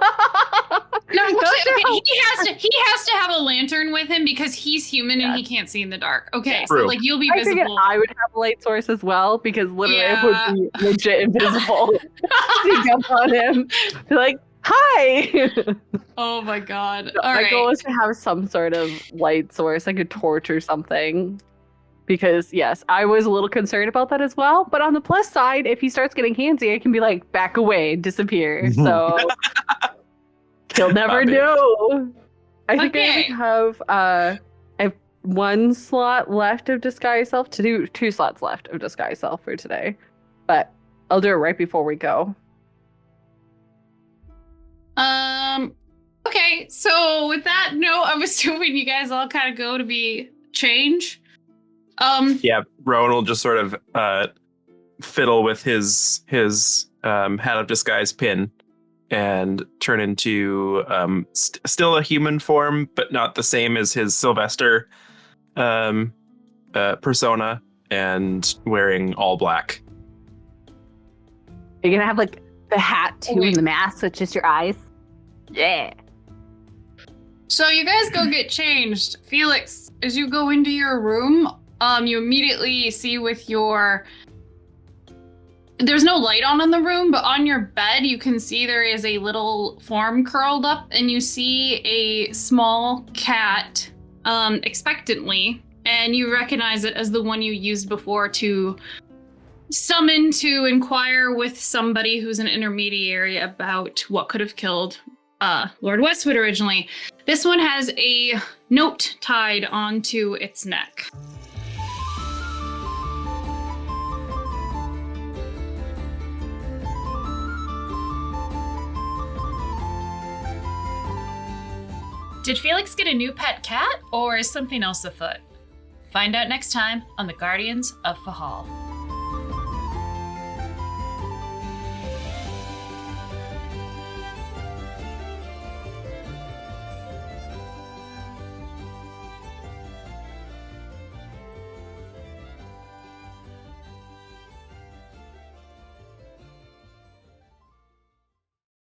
No, actually, he has to have a lantern with him because he's human and he can't see in the dark. Okay, so True. like you'll be I figured visible. I would have a light source as well because literally I would be legit invisible. Sneak up on him, be like, "Hi." Oh my god! So All my right. goal is to have some sort of light source, like a torch or something. Because yes, I was a little concerned about that as well. But on the plus side, if he starts getting handsy, I can be like, back away, disappear. So he'll never know. I think I have one slot left of disguise self to do 2 slots left of disguise self for today. But I'll do it right before we go. Okay, so with that note, I'm assuming you guys all kind of go to be change. Yeah, Rowan will just sort of fiddle with his hat of disguise pin and turn into still a human form, but not the same as his Sylvester persona, and wearing all black. You're gonna have like the hat too and the mask, so it's just your eyes. Yeah. So you guys go get changed. Felix, as you go into your room, you immediately see with your... There's no light on in the room, but on your bed you can see there is a little form curled up, and you see a small cat expectantly, and you recognize it as the one you used before to summon to inquire with somebody who's an intermediary about what could have killed Lord Westwood originally. This one has a note tied onto its neck. Did Felix get a new pet cat, or is something else afoot? Find out next time on the Guardians of Fehal.